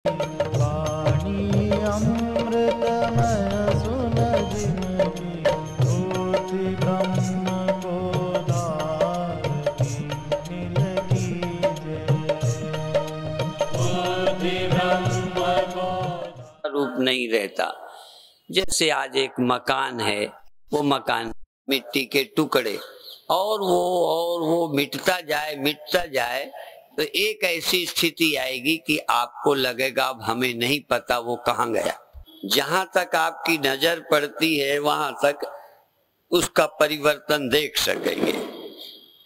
वाणी अमृतमय सुन जिनकी, भूति ब्रह्म को धारती नील कीजे। भूति ब्रह्म को रूप नहीं रहता। जैसे आज एक मकान है, वो मकान मिट्टी के टुकड़े और वो मिटता जाए तो एक ऐसी स्थिति आएगी कि आपको लगेगा अब हमें नहीं पता वो कहाँ गया। जहां तक आपकी नजर पड़ती है वहां तक उसका परिवर्तन देख सकेंगे।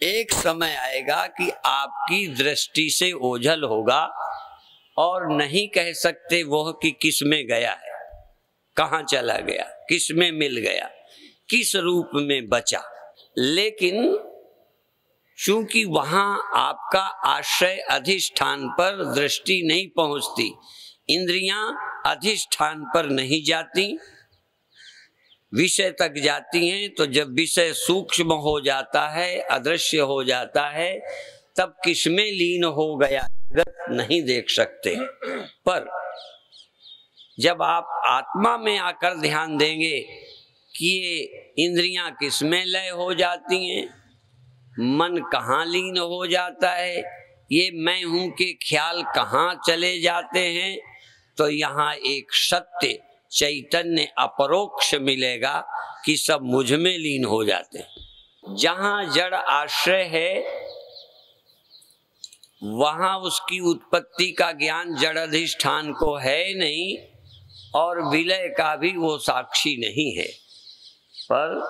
एक समय आएगा कि आपकी दृष्टि से ओझल होगा और नहीं कह सकते वो कि किस में गया है, कहाँ चला गया, किस में मिल गया, किस रूप में बचा। लेकिन चूंकि वहां आपका आश्रय अधिष्ठान पर दृष्टि नहीं पहुंचती, इंद्रियां अधिष्ठान पर नहीं जाती, विषय तक जाती हैं, तो जब विषय सूक्ष्म हो जाता है, अदृश्य हो जाता है, तब किसमें लीन हो गया नहीं देख सकते। पर जब आप आत्मा में आकर ध्यान देंगे कि ये इंद्रियां किसमें लय हो जाती हैं, मन कहाँ लीन हो जाता है, ये मैं हूं के ख्याल कहाँ चले जाते हैं, तो यहाँ एक सत्य चैतन्य अपरोक्ष मिलेगा कि सब मुझ में लीन हो जाते हैं। जहाँ जड़ आश्रय है वहाँ उसकी उत्पत्ति का ज्ञान जड़ अधिष्ठान को है नहीं और विलय का भी वो साक्षी नहीं है। पर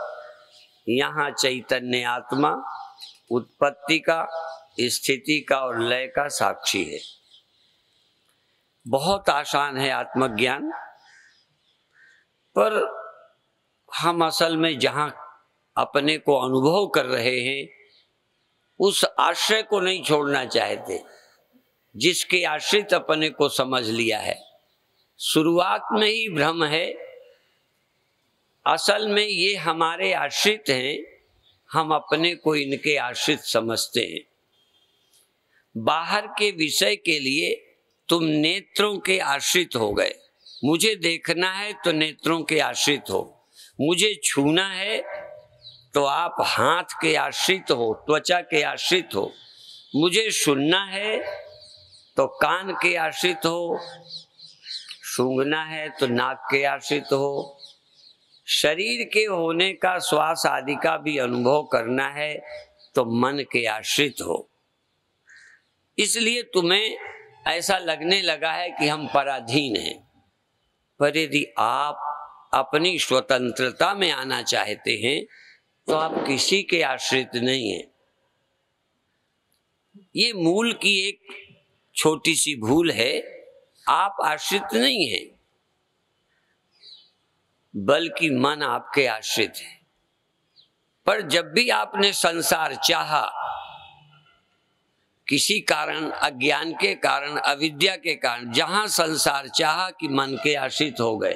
यहाँ चैतन्य आत्मा उत्पत्ति का, स्थिति का और लय का साक्षी है। बहुत आसान है आत्मज्ञान, पर हम असल में जहाँ अपने को अनुभव कर रहे हैं उस आश्रय को नहीं छोड़ना चाहते, जिसके आश्रित अपने को समझ लिया है। शुरुआत में ही भ्रम है, असल में ये हमारे आश्रित हैं, हम अपने को इनके आश्रित समझते हैं। बाहर के विषय के लिए तुम नेत्रों के आश्रित हो गए। मुझे देखना है तो नेत्रों के आश्रित हो, मुझे छूना है तो आप हाथ के आश्रित हो, त्वचा के आश्रित हो, मुझे सुनना है तो कान के आश्रित हो, सूंघना है तो नाक के आश्रित हो, शरीर के होने का, श्वास आदि का भी अनुभव करना है तो मन के आश्रित हो। इसलिए तुम्हें ऐसा लगने लगा है कि हम पराधीन हैं। पर यदि आप अपनी स्वतंत्रता में आना चाहते हैं तो आप किसी के आश्रित नहीं हैं। ये मूल की एक छोटी सी भूल है। आप आश्रित नहीं हैं, बल्कि मन आपके आश्रित है। पर जब भी आपने संसार चाहा, किसी कारण, अज्ञान के कारण, अविद्या के कारण, जहां संसार चाहा कि मन के आश्रित हो गए,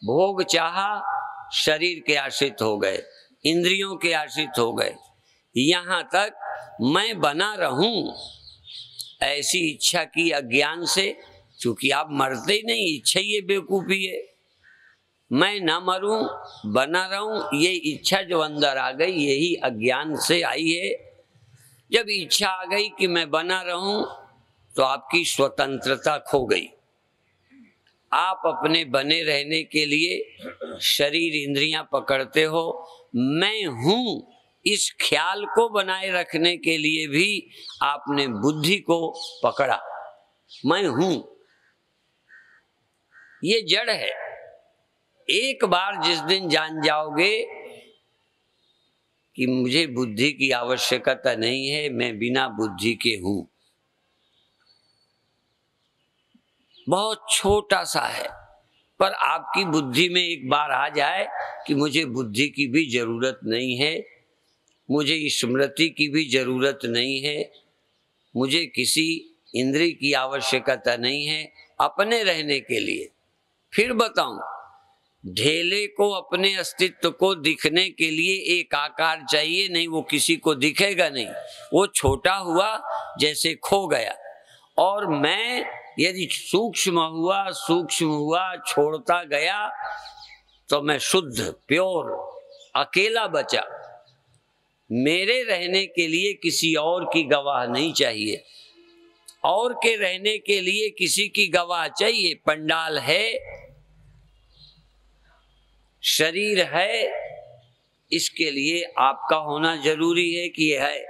भोग चाहा शरीर के आश्रित हो गए, इंद्रियों के आश्रित हो गए, यहाँ तक मैं बना रहूं ऐसी इच्छा की अज्ञान से। क्योंकि आप मरते ही नहीं, इच्छा ही ये बेवकूफी है। मैं न मरूं, बना रहूं, ये इच्छा जो अंदर आ गई यही अज्ञान से आई है। जब इच्छा आ गई कि मैं बना रहूं तो आपकी स्वतंत्रता खो गई। आप अपने बने रहने के लिए शरीर इंद्रियां पकड़ते हो। मैं हूं इस ख्याल को बनाए रखने के लिए भी आपने बुद्धि को पकड़ा। मैं हूं, ये जड़ है। एक बार जिस दिन जान जाओगे कि मुझे बुद्धि की आवश्यकता नहीं है, मैं बिना बुद्धि के हूं, बहुत छोटा सा है, पर आपकी बुद्धि में एक बार आ जाए कि मुझे बुद्धि की भी जरूरत नहीं है, मुझे स्मृति की भी जरूरत नहीं है, मुझे किसी इंद्रिय की आवश्यकता नहीं है अपने रहने के लिए। फिर बताऊं, ढेले को अपने अस्तित्व को दिखने के लिए एक आकार चाहिए, नहीं वो किसी को दिखेगा नहीं, वो छोटा हुआ जैसे खो गया। और मैं यदि सूक्ष्म हुआ छोड़ता गया तो मैं शुद्ध प्योर अकेला बचा। मेरे रहने के लिए किसी और की गवाह नहीं चाहिए, और के रहने के लिए किसी की गवाह चाहिए। पंडाल है, शरीर है, इसके लिए आपका होना जरूरी है कि यह है।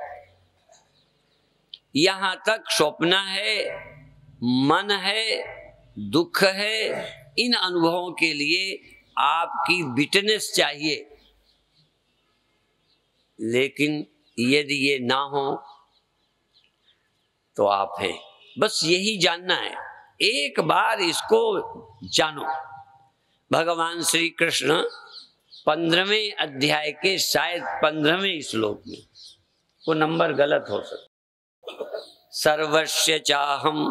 यहां तक स्वप्न है, मन है, दुख है, इन अनुभवों के लिए आपकी विटनेस चाहिए। लेकिन यदि ये ना हो तो आप हैं। बस यही जानना है, एक बार इसको जानो। भगवान श्री कृष्ण 15वें अध्याय के शायद 15वें श्लोक में, वो नंबर गलत हो सकता, सर्वस्य चाहम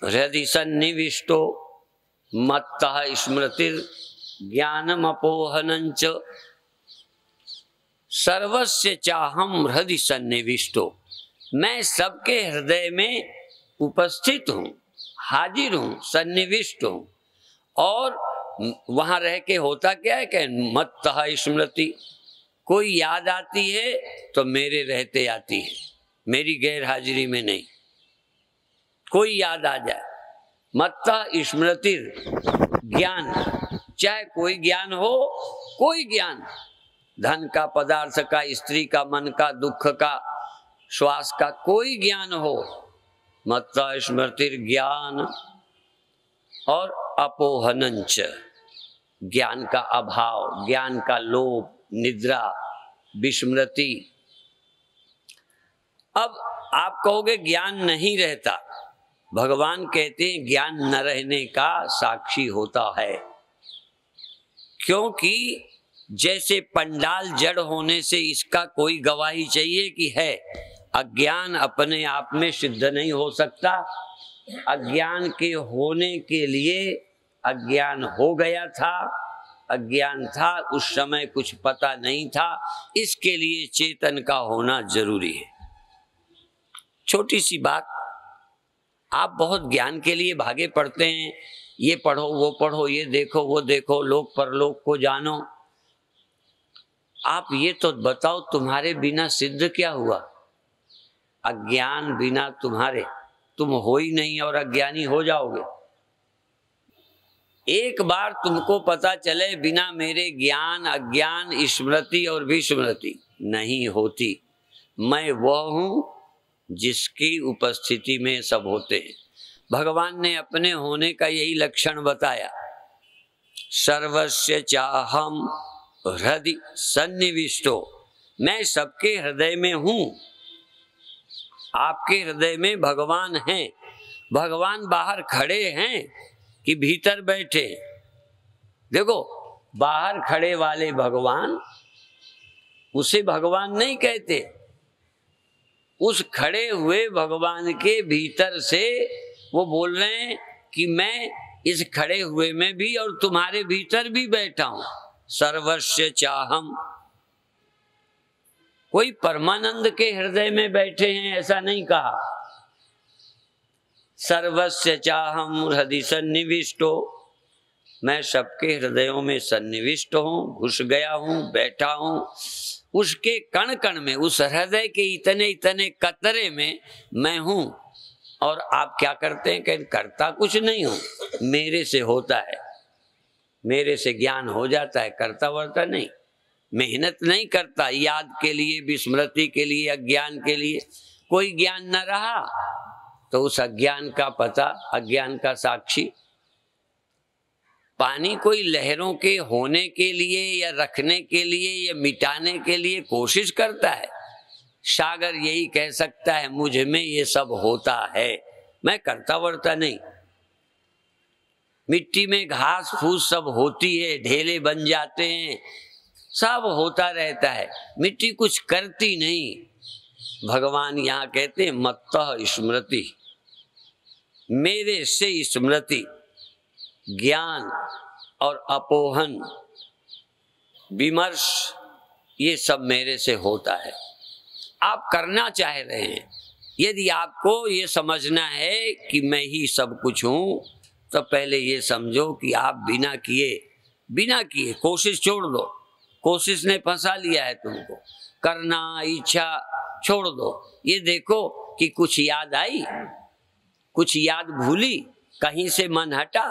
हृदि सन्निविष्टो मत्तः स्मृतिर ज्ञानमपोहनञ्च। सर्वस्य चाहम हृदि सन्निविष्टो, मैं सबके हृदय में उपस्थित हूँ, हाजिर हूँ, सन्निविष्ट हूँ। और वहां रह के होता क्या है कि मत्तः स्मृति, कोई याद आती है तो मेरे रहते आती है, मेरी गैर हाजिरी में नहीं। कोई याद आ जाए, मत्तः स्मृतिर ज्ञान, चाहे कोई ज्ञान हो, कोई ज्ञान, धन का, पदार्थ का, स्त्री का, मन का, दुख का, श्वास का, कोई ज्ञान हो, मत्तः स्मृतिर ज्ञान और अपोहनंच, ज्ञान का अभाव, ज्ञान का लोभ, निद्रा, विस्मृति। अब आप कहोगे ज्ञान नहीं रहता, भगवान कहते हैं ज्ञान न रहने का साक्षी होता है। क्योंकि जैसे पंडाल जड़ होने से इसका कोई गवाही चाहिए कि है, अज्ञान अपने आप में सिद्ध नहीं हो सकता। अज्ञान के होने के लिए अज्ञान हो गया था, अज्ञान था, उस समय कुछ पता नहीं था, इसके लिए चेतन का होना जरूरी है। छोटी सी बात, आप बहुत ज्ञान के लिए भागे पड़ते हैं, ये पढ़ो, वो पढ़ो, ये देखो, वो देखो, लोक परलोक को जानो। आप ये तो बताओ, तुम्हारे बिना सिद्ध क्या हुआ? अज्ञान बिना तुम्हारे तुम हो ही नहीं और अज्ञानी हो जाओगे। एक बार तुमको पता चले बिना मेरे ज्ञान, अज्ञान, स्मृति और विस्मृति नहीं होती। मैं वह हूं जिसकी उपस्थिति में सब होते हैं। भगवान ने अपने होने का यही लक्षण बताया, सर्वस्य चाहम हृदि सन्निविष्टो, मैं सबके हृदय में हूं। आपके हृदय में भगवान हैं। भगवान बाहर खड़े हैं कि भीतर बैठे? देखो, बाहर खड़े वाले भगवान, उसे भगवान नहीं कहते। उस खड़े हुए भगवान के भीतर से वो बोल रहे हैं कि मैं इस खड़े हुए में भी और तुम्हारे भीतर भी बैठा हूं। सर्वस्य चाहम, कोई परमानंद के हृदय में बैठे हैं ऐसा नहीं कहा। सर्वस्य चाहम हृदि सन्निविष्टो, मैं सबके हृदयों में सन्निविष्ट हूं, घुस गया हूं, बैठा हूं। उसके कण कण में, उस हृदय के इतने इतने कतरे में मैं हूं। और आप क्या करते हैं कि करता कुछ नहीं हूं, मेरे से होता है, मेरे से ज्ञान हो जाता है, करता वर्ता नहीं, मेहनत नहीं करता। याद के लिए, विस्मृति के लिए, अज्ञान के लिए कोई ज्ञान न रहा तो उस अज्ञान का पता, अज्ञान का साक्षी। पानी कोई लहरों के होने के लिए या रखने के लिए या मिटाने के लिए कोशिश करता है। सागर यही कह सकता है मुझ में ये सब होता है, मैं करता वर्ता नहीं। मिट्टी में घास फूस सब होती है, ढेले बन जाते हैं, सब होता रहता है, मिट्टी कुछ करती नहीं। भगवान यहाँ कहते हैं मत्तः स्मृति, मेरे से स्मृति, ज्ञान और अपोहन, विमर्श, ये सब मेरे से होता है। आप करना चाह रहे हैं, यदि आपको ये समझना है कि मैं ही सब कुछ हूं, तो पहले ये समझो कि आप बिना किए कोशिश छोड़ दो। कोशिश ने फंसा लिया है तुमको, करना इच्छा छोड़ दो। ये देखो कि कुछ याद आई, कुछ याद भूली, कहीं से मन हटा,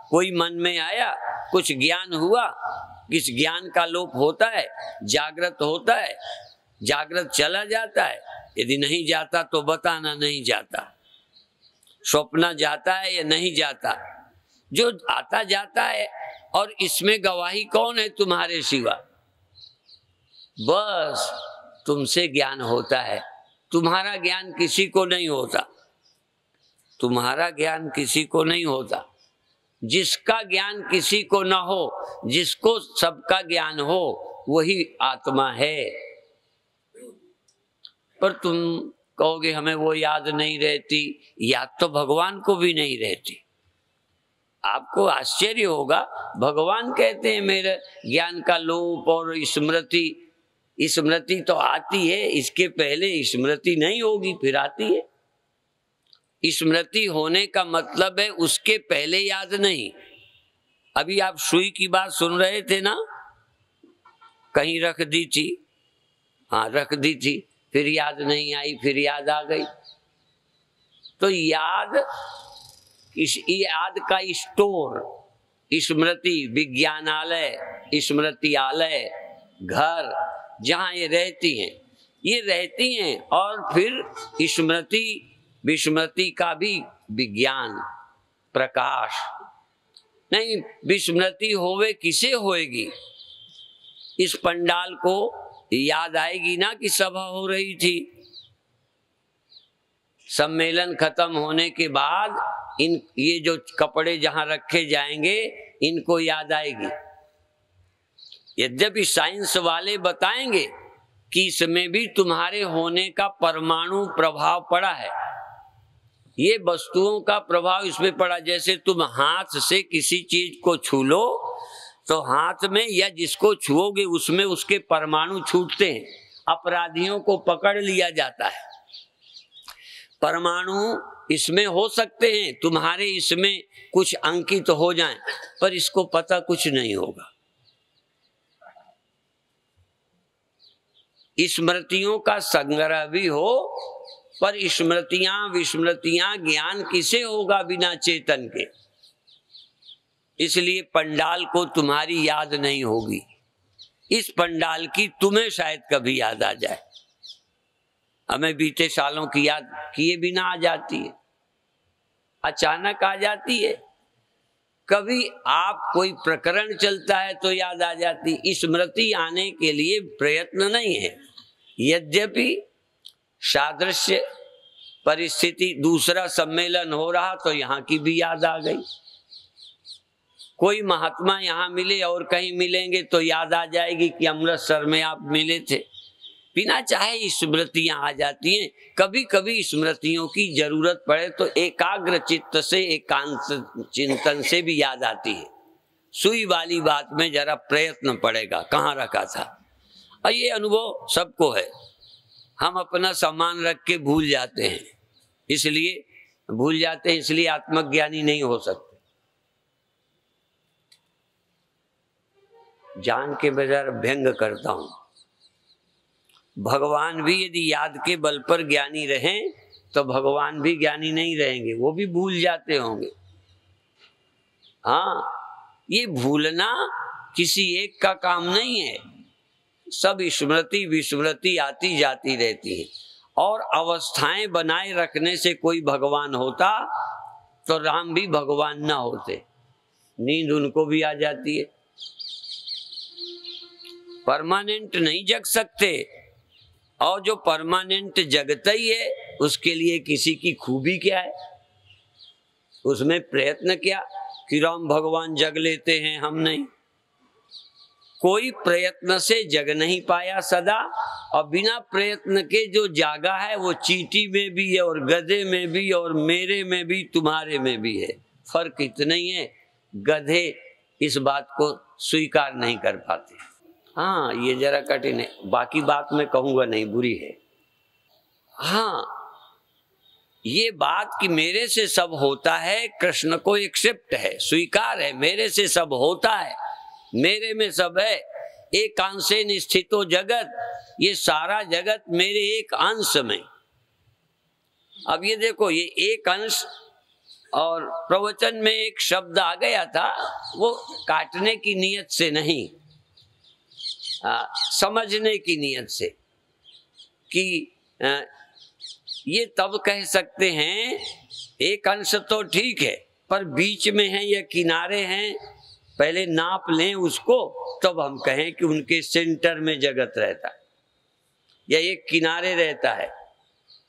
कोई मन में आया, कुछ ज्ञान हुआ, किस ज्ञान का लोप होता है, जागृत होता है, जागृत चला जाता है। यदि नहीं जाता तो बताना नहीं जाता, स्वप्न जाता है या नहीं जाता, जो आता जाता है। और इसमें गवाही कौन है तुम्हारे सिवा? बस तुमसे ज्ञान होता है, तुम्हारा ज्ञान किसी को नहीं होता, तुम्हारा ज्ञान किसी को नहीं होता। जिसका ज्ञान किसी को ना हो, जिसको सबका ज्ञान हो, वही आत्मा है। पर तुम कहोगे हमें वो याद नहीं रहती, याद तो भगवान को भी नहीं रहती। आपको आश्चर्य होगा, भगवान कहते हैं मेरे ज्ञान का लोप और स्मृति तो आती है, इसके पहले स्मृति नहीं होगी फिर आती है। स्मृति होने का मतलब है उसके पहले याद नहीं। अभी आप सुई की बात सुन रहे थे ना, कहीं रख दी थी, हाँ रख दी थी, फिर याद नहीं आई, फिर याद आ गई। तो याद का स्टोर, स्मृति, विज्ञानालय, स्मृति आलय, घर, जहाँ ये रहती हैं और फिर स्मृति विस्मृति का भी विज्ञान प्रकाश नहीं। विस्मृति होवे किसे होएगी? इस पंडाल को याद आएगी ना कि सभा हो रही थी। सम्मेलन खत्म होने के बाद ये जो कपड़े जहां रखे जाएंगे इनको याद आएगी। यद्यपि साइंस वाले बताएंगे कि इसमें भी तुम्हारे होने का परमाणु प्रभाव पड़ा है, ये वस्तुओं का प्रभाव इसमें पड़ा। जैसे तुम हाथ से किसी चीज को छू लो तो हाथ में या जिसको छुओगे उसमें उसके परमाणु छूटते हैं। अपराधियों को पकड़ लिया जाता है, परमाणु इसमें हो सकते हैं, तुम्हारे इसमें कुछ अंकित हो जाएं, पर इसको पता कुछ नहीं होगा। स्मृतियों का संग्रह भी हो, पर स्मृतियां विस्मृतियां ज्ञान किसे होगा बिना चेतन के? इसलिए पंडाल को तुम्हारी याद नहीं होगी। इस पंडाल की तुम्हें शायद कभी याद आ जाए, हमें बीते सालों की याद किए बिना आ जाती है, अचानक आ जाती है। कभी आप कोई प्रकरण चलता है तो याद आ जाती। स्मृति आने के लिए प्रयत्न नहीं है। यद्यपि सादृश्य परिस्थिति, दूसरा सम्मेलन हो रहा तो यहाँ की भी याद आ गई। कोई महात्मा यहाँ मिले और कहीं मिलेंगे तो याद आ जाएगी कि अमृतसर में आप मिले थे। बिना चाहे स्मृतियां आ जाती हैं। कभी कभी स्मृतियों की जरूरत पड़े तो एकाग्र चित्त से, एकांत चिंतन से भी याद आती है। सुई वाली बात में जरा प्रयत्न पड़ेगा, कहाँ रखा था। और ये अनुभव सबको है। हम अपना सामान रख के भूल जाते हैं, इसलिए आत्मज्ञानी नहीं हो सकते। जान के बजाय व्यंग करता हूं। भगवान भी यदि याद के बल पर ज्ञानी रहें तो भगवान भी ज्ञानी नहीं रहेंगे, वो भी भूल जाते होंगे। हाँ, ये भूलना किसी एक का काम नहीं है। सब स्मृति विस्मृति आती जाती रहती है। और अवस्थाएं बनाए रखने से कोई भगवान होता तो राम भी भगवान ना होते। नींद उनको भी आ जाती है। परमानेंट नहीं जग सकते, और जो परमानेंट जगता ही है उसके लिए किसी की खूबी क्या है, उसमें प्रयत्न क्या कि राम भगवान जग लेते हैं, हम नहीं। कोई प्रयत्न से जग नहीं पाया सदा, और बिना प्रयत्न के जो जागा है वो चींटी में भी है और गधे में भी और मेरे में भी तुम्हारे में भी है। फर्क इतना ही है, गधे इस बात को स्वीकार नहीं कर पाते। हाँ, ये जरा कठिन है, बाकी बात मैं कहूंगा नहीं, बुरी है। हाँ, ये बात कि मेरे से सब होता है कृष्ण को एक्सेप्ट है, स्वीकार है, मेरे से सब होता है, मेरे में सब है। एक अंशेन स्थितो जगत, ये सारा जगत मेरे एक अंश में। अब ये देखो, ये एक अंश, और प्रवचन में एक शब्द आ गया था, वो काटने की नियत से नहीं, समझने की नियत से, कि ये तब कह सकते हैं एक अंश तो ठीक है, पर बीच में है या किनारे हैं, पहले नाप लें उसको, तब हम कहें कि उनके सेंटर में जगत रहता है, या एक किनारे रहता है,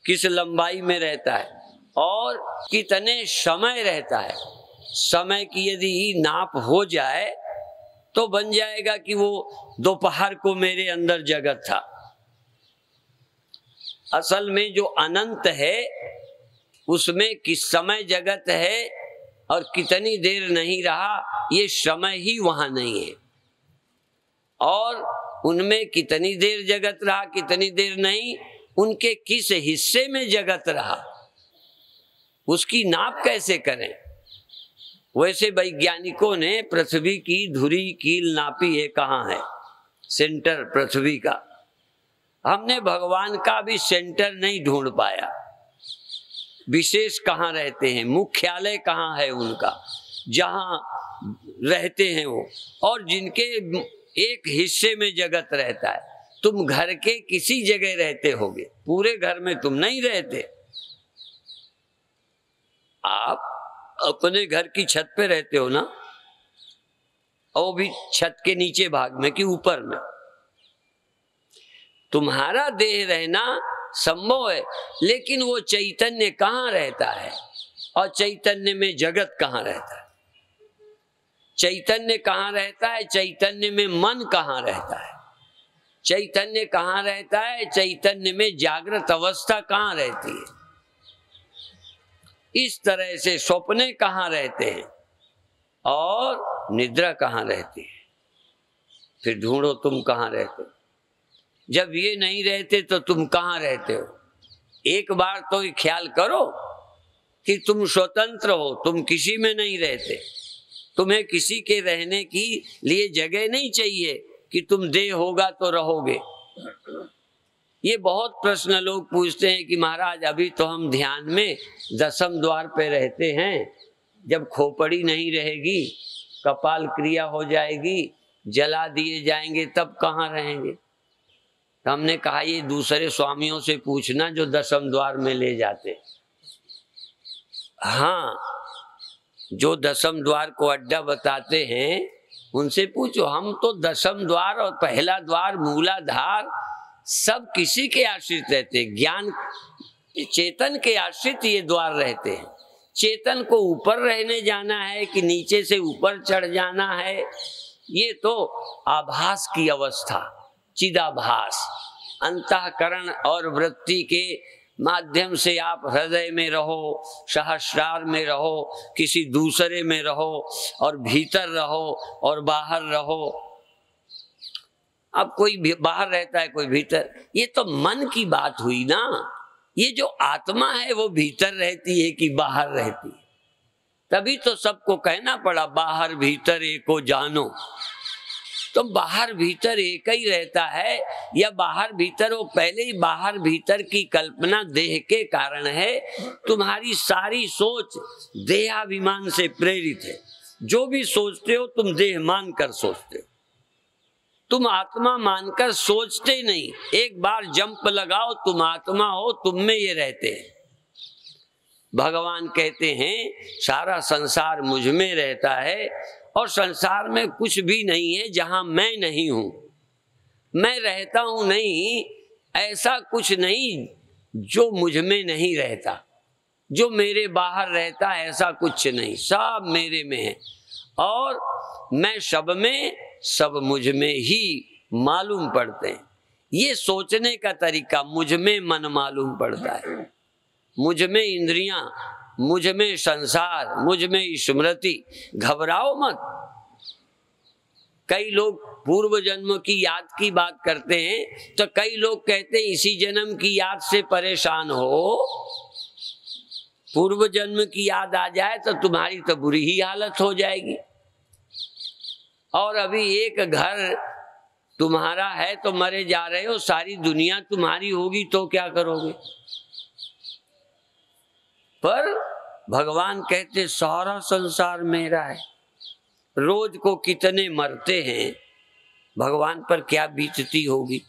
किस लंबाई में रहता है, और कितने समय रहता है। समय की यदि नाप हो जाए तो बन जाएगा कि वो दोपहर को मेरे अंदर जगत था। असल में जो अनंत है उसमें किस समय जगत है और कितनी देर नहीं रहा, ये समय ही वहां नहीं है। और उनमें कितनी देर जगत रहा, कितनी देर नहीं, उनके किस हिस्से में जगत रहा, उसकी नाप कैसे करें। वैसे वैज्ञानिकों ने पृथ्वी की धुरी कील नापी है, कहाँ है सेंटर पृथ्वी का। हमने भगवान का भी सेंटर नहीं ढूंढ पाया, विशेष कहाँ रहते हैं, मुख्यालय कहाँ है उनका, जहाँ रहते हैं वो, और जिनके एक हिस्से में जगत रहता है। तुम घर के किसी जगह रहते होगे, पूरे घर में तुम नहीं रहते। आप अपने घर की छत पे रहते हो ना, और भी छत के नीचे भाग में कि ऊपर में। तुम्हारा देह रहना संभव है, लेकिन वो चैतन्य कहाँ रहता है, और चैतन्य में जगत कहाँ रहता है। चैतन्य कहाँ रहता है, चैतन्य में मन कहाँ रहता है, चैतन्य कहाँ रहता है, चैतन्य में जागृत अवस्था कहाँ रहती है। इस तरह से सपने कहाँ रहते हैं और निद्रा कहाँ रहती है। फिर ढूंढो तुम कहाँ रहते हो। जब ये नहीं रहते तो तुम कहाँ रहते हो। एक बार तो ये ख्याल करो कि तुम स्वतंत्र हो, तुम किसी में नहीं रहते। तुम्हें किसी के रहने की लिए जगह नहीं चाहिए कि तुम देह होगा तो रहोगे। ये बहुत प्रश्न लोग पूछते हैं कि महाराज अभी तो हम ध्यान में 10वें द्वार पे रहते हैं, जब खोपड़ी नहीं रहेगी, कपाल क्रिया हो जाएगी, जला दिए जाएंगे, तब कहाँ रहेंगे। तो हमने कहा ये दूसरे स्वामियों से पूछना जो 10वें द्वार में ले जाते। हाँ, जो 10वें द्वार को अड्डा बताते हैं उनसे पूछो। हम तो 10वें द्वार और पहला द्वार मूलाधार सब किसी के आश्रित रहते, ज्ञान चेतन के आश्रित ये द्वार रहते हैं। चेतन को ऊपर रहने जाना है कि नीचे से ऊपर चढ़ जाना है, ये तो आभास की अवस्था, चिदाभास। अंतःकरण और वृत्ति के माध्यम से आप हृदय में रहो, सहस्रार में रहो, किसी दूसरे में रहो, और भीतर रहो और बाहर रहो। अब कोई बाहर रहता है, कोई भीतर। ये तो मन की बात हुई ना। ये जो आत्मा है वो भीतर रहती है कि बाहर रहती है। तभी तो सबको कहना पड़ा बाहर भीतर एको जानो। तो बाहर भीतर एक ही रहता है, या बाहर भीतर वो पहले ही बाहर भीतर की कल्पना देह के कारण है। तुम्हारी सारी सोच देहाभिमान से प्रेरित है। जो भी सोचते हो तुम देह मानकर सोचते हो, तुम आत्मा मानकर सोचते नहीं। एक बार जंप लगाओ, तुम आत्मा हो, तुम में ये रहते हैं। भगवान कहते हैं सारा संसार मुझ में रहता है, और संसार में कुछ भी नहीं है जहां मैं नहीं हूं। मैं रहता हूं नहीं, ऐसा कुछ नहीं जो मुझ में नहीं रहता। जो मेरे बाहर रहता है ऐसा कुछ नहीं, सब मेरे में है। और मैं सब में, सब मुझ में ही मालूम पड़ते हैं। ये सोचने का तरीका, मुझ में मन मालूम पड़ता है, मुझ में इंद्रियां, मुझ में संसार, मुझ में स्मृति। घबराओ मत। कई लोग पूर्व जन्म की याद की बात करते हैं, तो कई लोग कहते हैं इसी जन्म की याद से परेशान हो। पूर्व जन्म की याद आ जाए तो तुम्हारी तो बुरी ही हालत हो जाएगी। और अभी एक घर तुम्हारा है तो मरे जा रहे हो, सारी दुनिया तुम्हारी होगी तो क्या करोगे? पर भगवान कहते सारा संसार मेरा है। रोज को कितने मरते हैं, भगवान पर क्या बीतती होगी।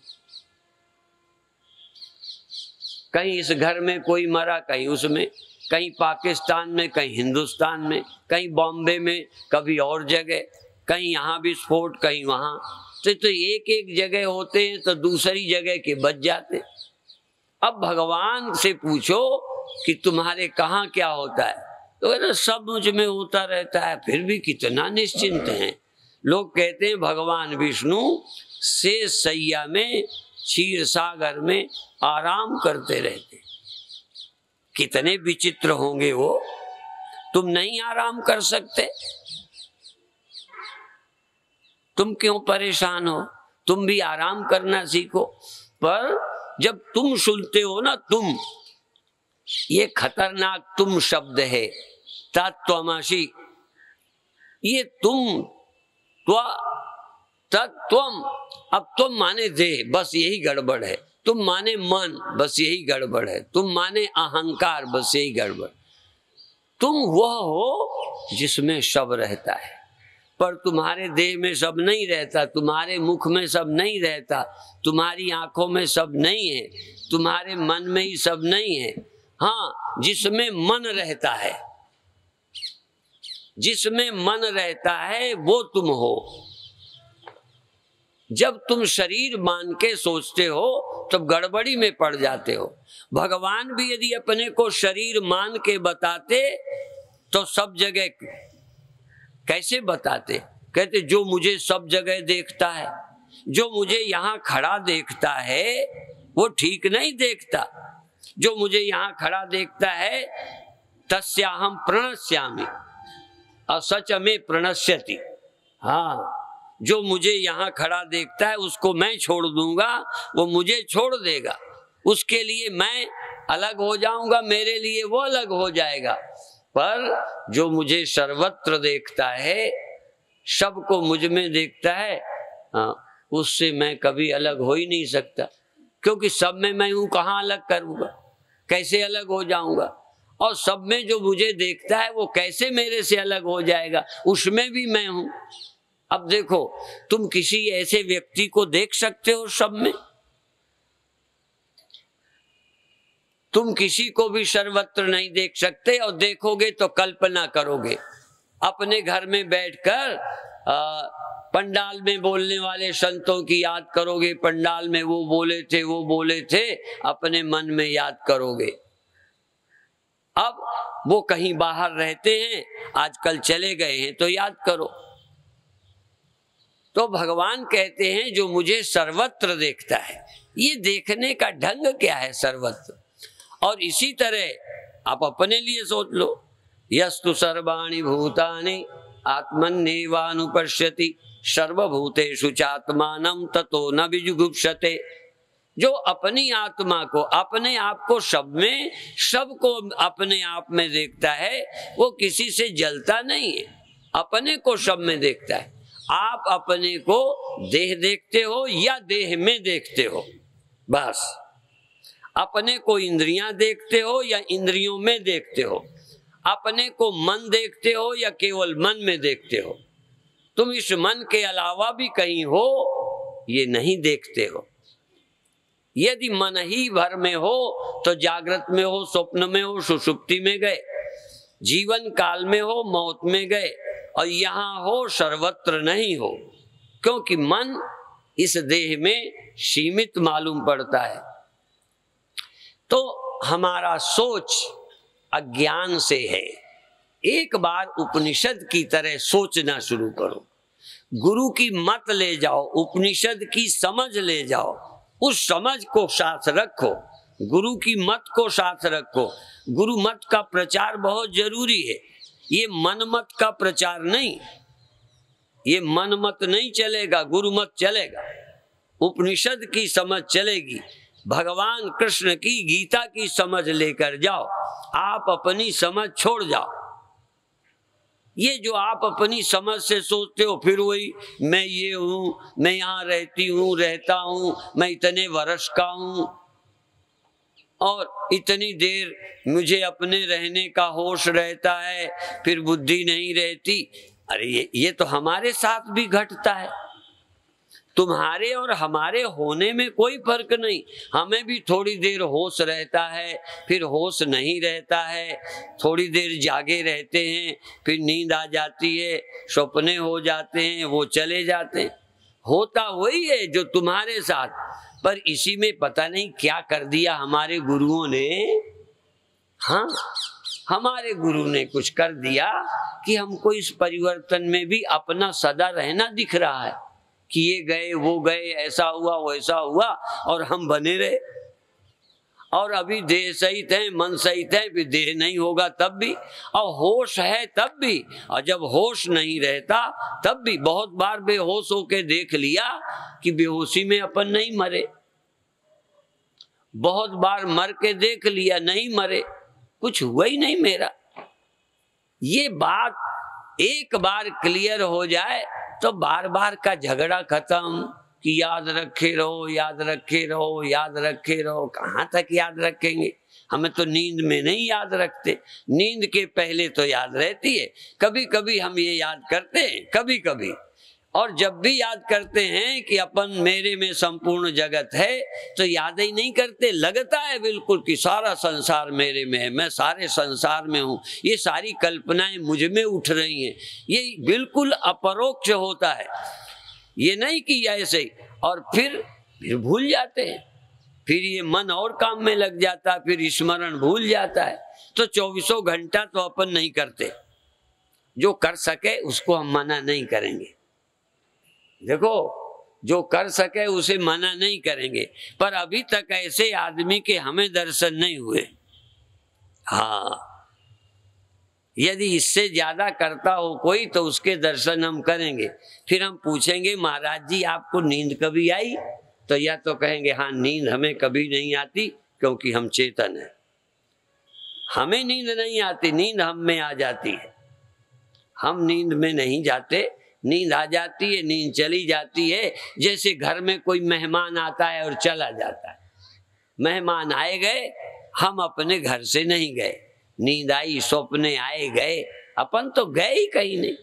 कहीं इस घर में कोई मरा, कहीं उसमें, कहीं पाकिस्तान में, कहीं हिंदुस्तान में, कहीं बॉम्बे में, कभी और जगह, कहीं यहाँ विस्फोट, कहीं वहां। तो एक एक जगह होते हैं तो दूसरी जगह के बच जाते। अब भगवान से पूछो कि तुम्हारे कहाँ क्या होता है, तो सब मुझ में होता रहता है, फिर भी कितना निश्चिंत हैं। लोग कहते हैं भगवान विष्णु शेष सैया में क्षीर सागर में आराम करते रहते। कितने विचित्र होंगे वो। तुम नहीं आराम कर सकते? तुम क्यों परेशान हो? तुम भी आराम करना सीखो। पर जब तुम सुनते हो ना, तुम, ये खतरनाक तुम शब्द है, तत्त्वमसि। ये तुम, तत्त्वम, अब तुम माने देह, बस यही गड़बड़ है। तुम माने मन, बस यही गड़बड़ है। तुम माने अहंकार, बस यही गड़बड़। तुम वह हो जिसमें सब रहता है, पर तुम्हारे देह में सब नहीं रहता, तुम्हारे मुख में सब नहीं रहता, तुम्हारी आंखों में सब नहीं है, तुम्हारे मन में ही सब नहीं है। हाँ, जिसमें मन रहता है, जिसमें मन रहता है वो तुम हो। जब तुम शरीर मान के सोचते हो तब गड़बड़ी में पड़ जाते हो। भगवान भी यदि अपने को शरीर मान के बताते तो सब जगह कैसे बताते? कहते जो मुझे सब जगह देखता है, जो मुझे यहाँ खड़ा देखता है वो ठीक नहीं देखता। जो मुझे यहाँ खड़ा देखता है तस्याहम प्रणश्यामि असच में प्रणश्यति। हाँ, जो मुझे यहाँ खड़ा देखता है उसको मैं छोड़ दूंगा, वो मुझे छोड़ देगा। उसके लिए मैं अलग हो जाऊंगा, मेरे लिए वो अलग हो जाएगा। पर जो मुझे सर्वत्र देखता है, सबको मुझ में देखता है, हाँ, उससे मैं कभी अलग हो ही नहीं सकता। क्योंकि सब में मैं हूं, कहाँ अलग करूंगा, कैसे अलग हो जाऊंगा? और सब में जो मुझे देखता है वो कैसे मेरे से अलग हो जाएगा? उसमें भी मैं हूं। अब देखो, तुम किसी ऐसे व्यक्ति को देख सकते हो सब में? तुम किसी को भी सर्वत्र नहीं देख सकते, और देखोगे तो कल्पना करोगे। अपने घर में बैठकर पंडाल में बोलने वाले संतों की याद करोगे, पंडाल में वो बोले थे, वो बोले थे, अपने मन में याद करोगे। अब वो कहीं बाहर रहते हैं, आजकल चले गए हैं, तो याद करो। तो भगवान कहते हैं जो मुझे सर्वत्र देखता है। ये देखने का ढंग क्या है सर्वत्र? और इसी तरह आप अपने लिए सोच लो, यस्तु सर्वाणि भूतानि आत्मन्येवानुपश्यति सर्वभूतेषु चात्मानं ततो न विजुगुप्सते। जो अपनी आत्मा को, अपने आप को सब में, सबको अपने आप में देखता है, वो किसी से जलता नहीं है, अपने को सब में देखता है। आप अपने को देह देखते हो या देह में देखते हो? बस। अपने को इंद्रियां देखते हो या इंद्रियों में देखते हो? अपने को मन देखते हो या केवल मन में देखते हो? तुम इस मन के अलावा भी कहीं हो, ये नहीं देखते हो। यदि मन ही भर में हो तो जागृत में हो, स्वप्न में हो, सुषुप्ति में गए, जीवन काल में हो, मौत में गए, और यहाँ हो, सर्वत्र नहीं हो। क्योंकि मन इस देह में सीमित मालूम पड़ता है। तो हमारा सोच अज्ञान से है। एक बार उपनिषद की तरह सोचना शुरू करो, गुरु की मत ले जाओ, उपनिषद की समझ ले जाओ, उस समझ को साथ रखो, गुरु की मत को साथ रखो। गुरु मत का प्रचार बहुत जरूरी है। ये मन मत का प्रचार नहीं, ये मन मत नहीं चलेगा, गुरु मत चलेगा। उपनिषद की समझ चलेगी, भगवान कृष्ण की गीता की समझ लेकर जाओ, आप अपनी समझ छोड़ जाओ। ये जो आप अपनी समझ से सोचते हो, फिर वही मैं ये हूं, मैं यहाँ रहती हूँ, रहता हूँ, मैं इतने वर्ष का हूँ और इतनी देर मुझे अपने रहने का होश रहता है, फिर बुद्धि नहीं रहती। अरे ये तो हमारे साथ भी घटता है। तुम्हारे और हमारे होने में कोई फर्क नहीं। हमें भी थोड़ी देर होश रहता है, फिर होश नहीं रहता है, थोड़ी देर जागे रहते हैं, फिर नींद आ जाती है, सपने हो जाते हैं, वो चले जाते हैं। होता वही है जो तुम्हारे साथ, पर इसी में पता नहीं क्या कर दिया हमारे गुरुओं ने। हाँ, हमारे गुरु ने कुछ कर दिया कि हमको इस परिवर्तन में भी अपना सदा रहना दिख रहा है कि ये गए वो गए, ऐसा हुआ वैसा हुआ, और हम बने रहे। और अभी देह सहित है, मन सहित है, फिर देह नहीं होगा तब भी, और होश है तब भी, और जब होश नहीं रहता तब भी। बहुत बार बेहोश होके देख लिया कि बेहोशी में अपन नहीं मरे, बहुत बार मर के देख लिया नहीं मरे, कुछ हुआ ही नहीं मेरा। ये बात एक बार क्लियर हो जाए तो बार बार का झगड़ा खत्म कि याद रखे रहो, याद रखे रहो, याद रखे रहो। कहाँ तक याद रखेंगे? हमें तो नींद में नहीं याद रखते, नींद के पहले तो याद रहती है। कभी कभी हम ये याद करते हैं, कभी कभी, और जब भी याद करते हैं कि अपन मेरे में संपूर्ण जगत है, तो याद ही नहीं करते। लगता है बिल्कुल कि सारा संसार मेरे में है, मैं सारे संसार में हूँ, ये सारी कल्पनाएं मुझ में उठ रही हैं। ये बिल्कुल अपरोक्ष होता है, ये नहीं कि ऐसे। और फिर भूल जाते हैं, फिर ये मन और काम में लग जाता है, फिर स्मरण भूल जाता है। तो 24 घंटा तो अपन नहीं करते। जो कर सके उसको हम मना नहीं करेंगे। देखो, जो कर सके उसे मना नहीं करेंगे, पर अभी तक ऐसे आदमी के हमें दर्शन नहीं हुए। हाँ, यदि इससे ज्यादा करता हो कोई तो उसके दर्शन हम करेंगे। फिर हम पूछेंगे महाराज जी आपको नींद कभी आई? तो या तो कहेंगे हाँ, नींद हमें कभी नहीं आती क्योंकि हम चेतन हैं। हमें नींद नहीं आती, नींद हम में आ जाती है। हम नींद में नहीं जाते, नींद आ जाती है, नींद चली जाती है। जैसे घर में कोई मेहमान आता है और चला जाता है। मेहमान आए गए, हम अपने घर से नहीं गए, नींद आई, सपने आए गए, अपन तो गए ही कहीं नहीं।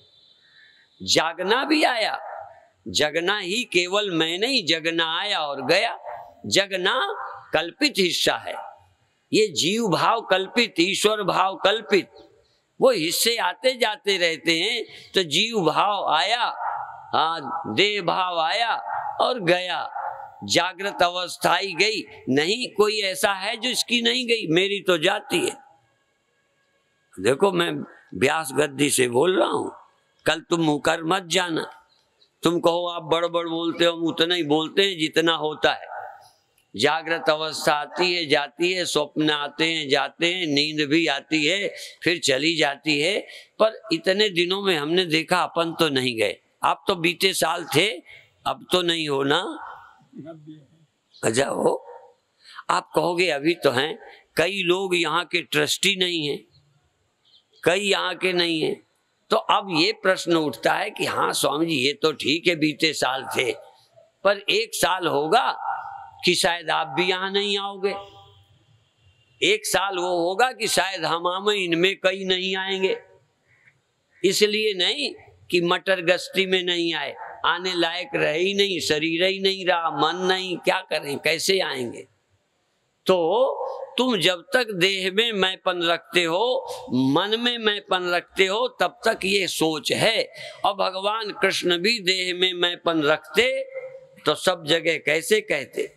जागना भी आया, जगना ही केवल मैं नहीं, जगना आया और गया। जगना कल्पित हिस्सा है, ये जीव भाव कल्पित, ईश्वर भाव कल्पित, वो हिस्से आते जाते रहते हैं। तो जीव भाव आया, हाँ, देह भाव आया और गया। जागृत अवस्था ही गई, नहीं कोई ऐसा है जो इसकी नहीं गई, मेरी तो जाती है। देखो, मैं व्यास गद्दी से बोल रहा हूं, कल तुम मुकर मत जाना। तुम कहो आप बड़-बड़ बोलते हो, हम उतना ही बोलते हैं जितना होता है। जागृत अवस्था आती है, जाती है, स्वप्न आते हैं, जाते हैं, नींद भी आती है, फिर चली जाती है। पर इतने दिनों में हमने देखा अपन तो नहीं गए। आप तो बीते साल थे, अब तो नहीं हो ना? अच्छा हो। आप कहोगे अभी तो हैं। कई लोग यहाँ के ट्रस्टी नहीं हैं, कई यहाँ के नहीं हैं। तो अब ये प्रश्न उठता है कि हाँ स्वामी जी, ये तो ठीक है बीते साल थे, पर एक साल होगा कि शायद आप भी यहाँ नहीं आओगे। एक साल वो होगा कि शायद हम इनमें कई नहीं आएंगे। इसलिए नहीं कि मटर गश्ती में नहीं आए, आने लायक रहे ही नहीं, शरीर ही नहीं रहा, मन नहीं, क्या करें, कैसे आएंगे? तो तुम जब तक देह में मैंपन रखते हो, मन में मैंपन रखते हो, तब तक ये सोच है। और भगवान कृष्ण भी देह में मैंपन रखते तो सब जगह कैसे कहते,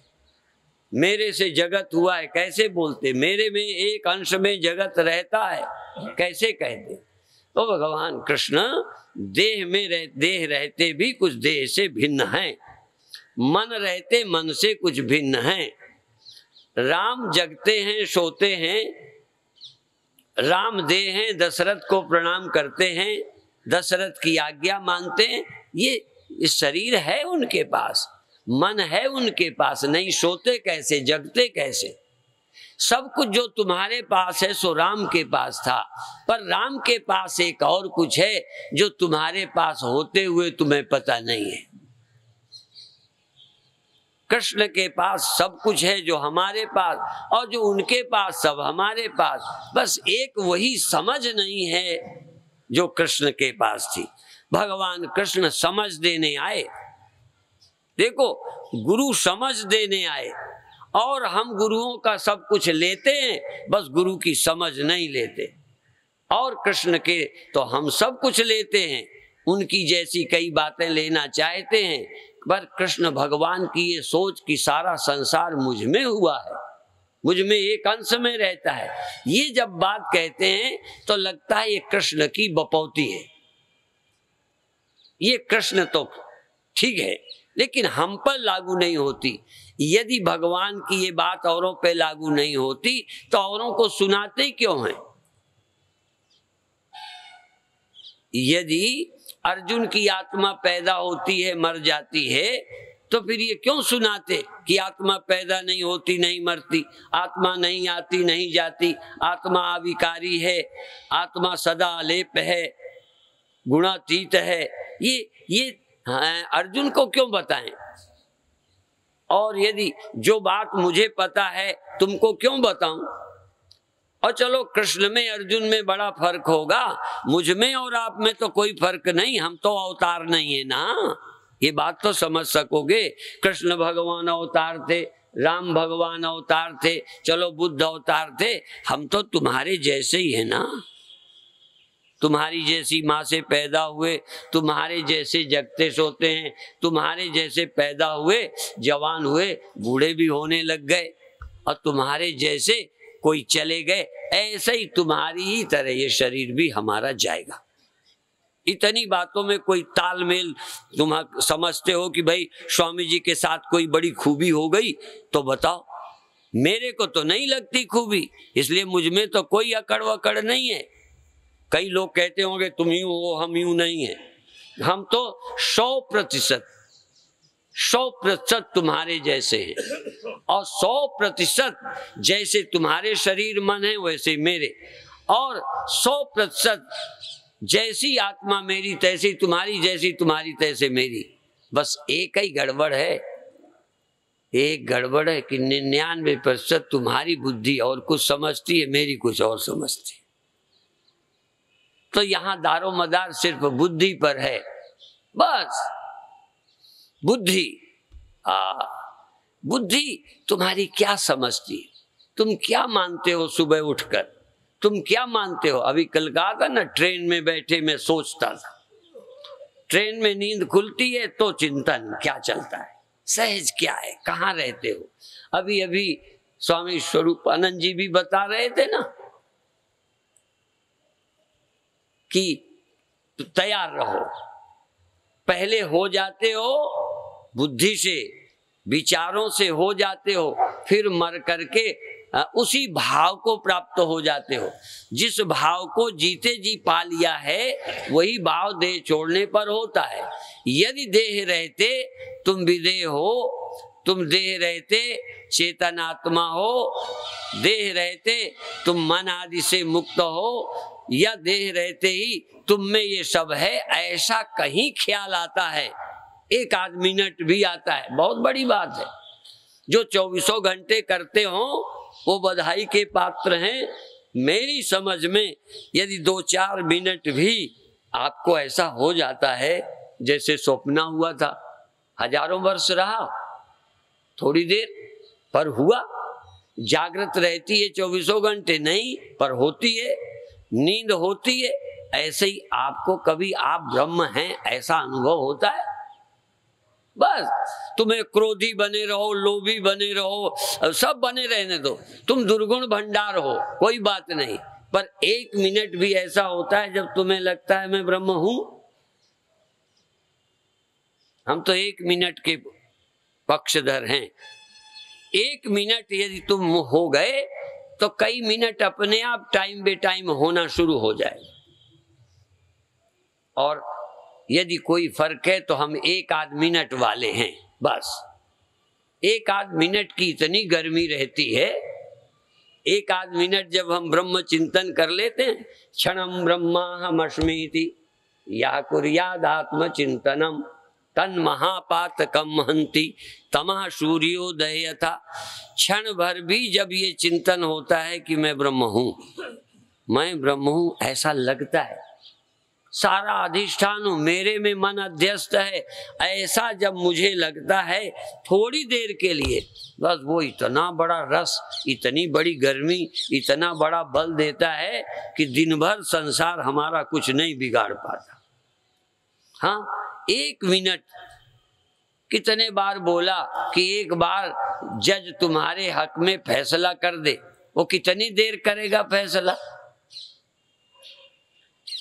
मेरे से जगत हुआ है, कैसे बोलते, मेरे में एक अंश में जगत रहता है, कैसे कहते? तो भगवान कृष्ण देह में देह रहते भी कुछ देह से भिन्न हैं, मन रहते मन से कुछ भिन्न हैं। राम जगते हैं, सोते हैं, राम देह हैं, दशरथ को प्रणाम करते हैं, दशरथ की आज्ञा मानते हैं। ये शरीर है उनके पास, मन है उनके पास, नहीं सोते कैसे, जगते कैसे। सब कुछ जो तुम्हारे पास है सो राम के पास था, पर राम के पास एक और कुछ है जो तुम्हारे पास होते हुए तुम्हें पता नहीं है। कृष्ण के पास सब कुछ है जो हमारे पास, और जो उनके पास सब हमारे पास, बस एक वही समझ नहीं है जो कृष्ण के पास थी। भगवान कृष्ण समझ देने आए। देखो, गुरु समझ देने आए और हम गुरुओं का सब कुछ लेते हैं, बस गुरु की समझ नहीं लेते। और कृष्ण के तो हम सब कुछ लेते हैं, उनकी जैसी कई बातें लेना चाहते हैं, पर कृष्ण भगवान की ये सोच कि सारा संसार मुझ में हुआ है, मुझ में एक अंश में रहता है, ये जब बात कहते हैं तो लगता है ये कृष्ण की बपौती है। ये कृष्ण तो ठीक है, लेकिन हम पर लागू नहीं होती। यदि भगवान की ये बात औरों पे लागू नहीं होती तो औरों को सुनाते क्यों हैं? यदि अर्जुन की आत्मा पैदा होती है, मर जाती है, तो फिर ये क्यों सुनाते कि आत्मा पैदा नहीं होती, नहीं मरती, आत्मा नहीं आती, नहीं जाती, आत्मा अविकारी है, आत्मा सदा अलेप है, गुणातीत है। ये अर्जुन को क्यों बताएं? और यदि जो बात मुझे पता है तुमको क्यों बताऊं? और चलो, कृष्ण में अर्जुन में बड़ा फर्क होगा, मुझ में और आप में तो कोई फर्क नहीं, हम तो अवतार नहीं है ना, ये बात तो समझ सकोगे। कृष्ण भगवान अवतार थे, राम भगवान अवतार थे, चलो बुद्ध अवतार थे, हम तो तुम्हारे जैसे ही है ना, तुम्हारी जैसी माँ से पैदा हुए, तुम्हारे जैसे जगते सोते हैं, तुम्हारे जैसे पैदा हुए, जवान हुए, बूढ़े भी होने लग गए, और तुम्हारे जैसे कोई चले गए, ऐसे ही तुम्हारी ही तरह ये शरीर भी हमारा जाएगा। इतनी बातों में कोई तालमेल तुम समझते हो कि भाई स्वामी जी के साथ कोई बड़ी खूबी हो गई, तो बताओ। मेरे को तो नहीं लगती खूबी, इसलिए मुझ में तो कोई अकड़ वकड़ नहीं है। कई लोग कहते होंगे तुम यूं हो, हम यूं नहीं है। हम तो 100% तुम्हारे जैसे हैं, और 100% जैसे तुम्हारे शरीर मन है वैसे मेरे, और 100% जैसी आत्मा मेरी तैसी तुम्हारी, जैसी तुम्हारी तैसे मेरी। बस एक ही गड़बड़ है, एक गड़बड़ है कि 99% तुम्हारी बुद्धि और कुछ समझती है, मेरी कुछ और समझती है। तो यहां दारो मदार सिर्फ बुद्धि पर है, बस बुद्धि। बुद्धि तुम्हारी क्या समझती है, तुम क्या मानते हो? सुबह उठकर तुम क्या मानते हो? अभी कल कहा था ना, ट्रेन में बैठे मैं सोचता था, ट्रेन में नींद खुलती है तो चिंतन क्या चलता है, सहज क्या है, कहाँ रहते हो। अभी अभी स्वामी स्वरूपानंद जी भी बता रहे थे ना कि तैयार रहो, पहले हो जाते हो बुद्धि से, विचारों से हो जाते हो, फिर मर करके उसी भाव को प्राप्त हो जाते हो। जिस भाव को जीते जी पा लिया है वही भाव देह छोड़ने पर होता है। यदि देह रहते तुम विदेह हो, तुम देह रहते चेतन आत्मा हो, देह रहते तुम मन आदि से मुक्त हो, या देह रहते ही तुम में ये सब है, ऐसा कहीं ख्याल आता है, एक आध मिनट भी आता है, बहुत बड़ी बात है। जो 24 घंटे करते हो वो बधाई के पात्र हैं। मेरी समझ में यदि 2-4 मिनट भी आपको ऐसा हो जाता है जैसे स्वप्न हुआ था, हजारों वर्ष रहा, थोड़ी देर पर हुआ, जागृत रहती है 24 घंटे नहीं, पर होती है, नींद होती है, ऐसे ही आपको कभी आप ब्रह्म हैं ऐसा अनुभव होता है। बस तुम्हें क्रोधी बने रहो, लोभी बने रहो, सब बने रहने दो, तुम दुर्गुण भंडार हो, कोई बात नहीं, पर 1 मिनट भी ऐसा होता है जब तुम्हें लगता है मैं ब्रह्म हूं। हम तो 1 मिनट के पक्षधर हैं। 1 मिनट यदि तुम हो गए तो कई मिनट अपने आप टाइम बे टाइम होना शुरू हो जाए। और यदि कोई फर्क है तो हम 1 आध मिनट वाले हैं, बस एक आध मिनट की इतनी गर्मी रहती है, एक आध मिनट जब हम ब्रह्म चिंतन कर लेते हैं, क्षणम ब्रह्माहमस्मीति या कुर्याद आत्म चिंतनम तन महापातकम हंति तमः सूर्योदय यथा। क्षण भर भी जब ये चिंतन होता है कि मैं ब्रह्म हूं, मैं ब्रह्म हूं, ऐसा लगता है, सारा अधिष्ठान हूं, मेरे में मन अध्यस्त है, ऐसा जब मुझे लगता है थोड़ी देर के लिए, बस वो इतना बड़ा रस, इतनी बड़ी गर्मी, इतना बड़ा बल देता है कि दिन भर संसार हमारा कुछ नहीं बिगाड़ पाता। हाँ, एक मिनट, कितने बार बोला कि एक बार जज तुम्हारे हक में फैसला कर दे, वो कितनी देर करेगा फैसला,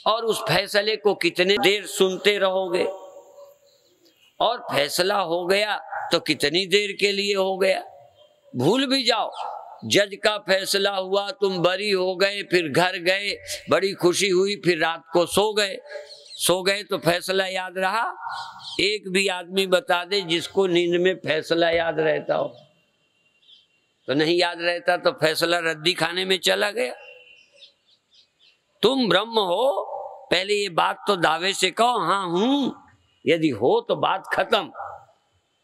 और उस फैसले को कितने देर सुनते रहोगे, और फैसला हो गया तो कितनी देर के लिए हो गया, भूल भी जाओ। जज का फैसला हुआ, तुम बरी हो गए, फिर घर गए, बड़ी खुशी हुई, फिर रात को सो गए तो फैसला याद रहा? एक भी आदमी बता दे जिसको नींद में फैसला याद रहता हो? तो नहीं याद रहता तो फैसला रद्दी खाने में चला गया। तुम ब्रह्म हो, पहले ये बात तो दावे से कहो, हाँ हूं। यदि हो तो बात खत्म।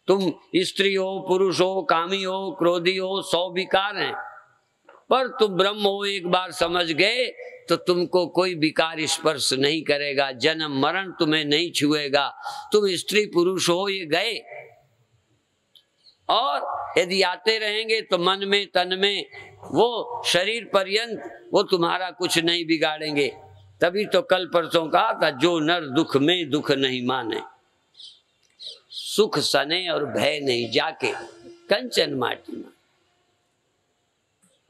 तुम स्त्री हो, पुरुष हो, कामी हो, क्रोधी हो, 100 विकार हैं, पर तुम ब्रह्म हो, एक बार समझ गए तो तुमको कोई विकार स्पर्श नहीं करेगा, जन्म मरण तुम्हें नहीं छुएगा। तुम स्त्री पुरुष हो, ये गए, और यदि आते रहेंगे तो मन में, तन में, वो शरीर पर्यंत वो तुम्हारा कुछ नहीं बिगाड़ेंगे। तभी तो कल परसों कहा था, जो नर दुख में दुख नहीं माने, सुख सने और भय नहीं जाके, कंचन माटी में।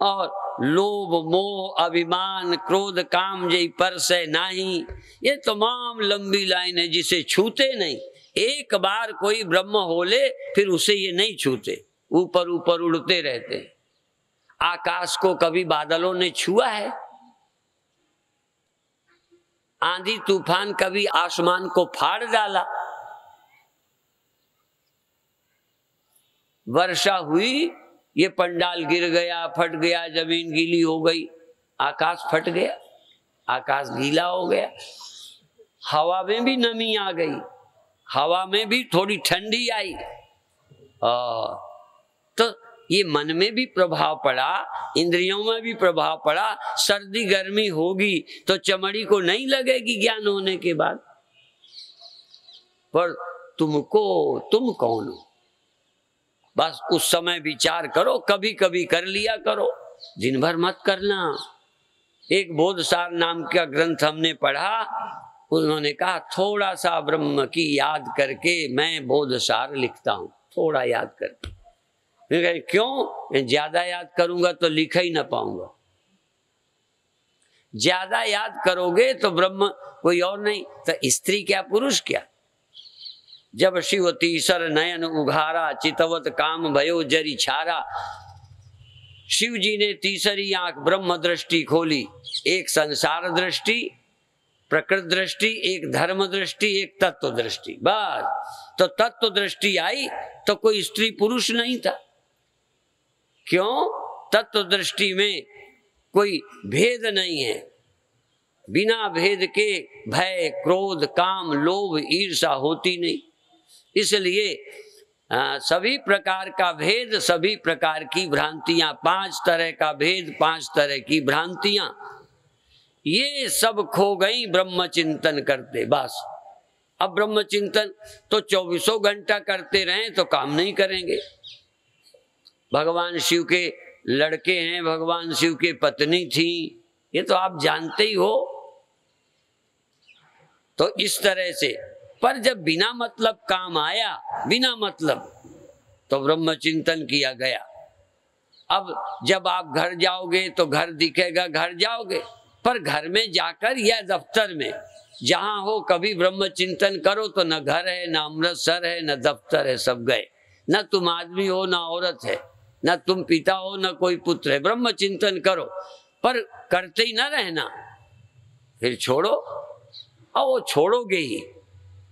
और लोभ मोह अभिमान क्रोध काम जय पर से नाही, ये तमाम लंबी लाइन है जिसे छूते नहीं। एक बार कोई ब्रह्म हो ले, फिर उसे ये नहीं छूते, ऊपर ऊपर उड़ते रहते। आकाश को कभी बादलों ने छुआ है? आंधी तूफान कभी आसमान को फाड़ डाला? वर्षा हुई, ये पंडाल गिर गया, फट गया, जमीन गीली हो गई, आकाश फट गया, आकाश गीला हो गया। हवा में भी नमी आ गई, हवा में भी थोड़ी ठंडी आई, तो ये मन में भी प्रभाव पड़ा, इंद्रियों में भी प्रभाव पड़ा। सर्दी गर्मी होगी तो चमड़ी को नहीं लगेगी ज्ञान होने के बाद, पर तुम कौन हो? बस उस समय विचार करो, कभी कभी कर लिया करो, दिन भर मत करना। एक बोधसार नाम का ग्रंथ हमने पढ़ा, उन्होंने कहा थोड़ा सा ब्रह्म की याद करके मैं बोधसार लिखता हूं, थोड़ा याद करके। क्यों? ज्यादा याद करूंगा तो लिख ही ना पाऊंगा। ज्यादा याद करोगे तो ब्रह्म कोई और नहीं तो स्त्री क्या पुरुष क्या? जब शिव तीसर नयन उघारा, चितवत काम भयो जरी छारा। शिव जी ने तीसरी आंख ब्रह्म दृष्टि खोली, एक संसार दृष्टि, प्रकृति दृष्टि, एक धर्म दृष्टि, एक तत्व दृष्टि। बस तो तत्व दृष्टि आई तो कोई स्त्री पुरुष नहीं था। क्यों? तत्व दृष्टि में कोई भेद नहीं है, बिना भेद के भय क्रोध काम लोभ ईर्षा होती नहीं। इसलिए सभी प्रकार का भेद, सभी प्रकार की भ्रांतियां, 5 तरह का भेद, 5 तरह की भ्रांतियां, ये सब खो गई ब्रह्म चिंतन करते। बस अब ब्रह्म चिंतन तो 24 घंटा करते रहें तो काम नहीं करेंगे। भगवान शिव के लड़के हैं, भगवान शिव के पत्नी थी, ये तो आप जानते ही हो। तो इस तरह से, पर जब बिना मतलब काम आया, बिना मतलब, तो ब्रह्म चिंतन किया गया। अब जब आप घर जाओगे तो घर दिखेगा, घर जाओगे, पर घर में जाकर या दफ्तर में जहां हो कभी ब्रह्म चिंतन करो तो न घर है, न अमृतसर है, न दफ्तर है, सब गए। न तुम आदमी हो, न औरत है, न तुम पिता हो, न कोई पुत्र है। ब्रह्म चिंतन करो, पर करते ही न रहना, फिर छोड़ो। और वो छोड़ोगे ही,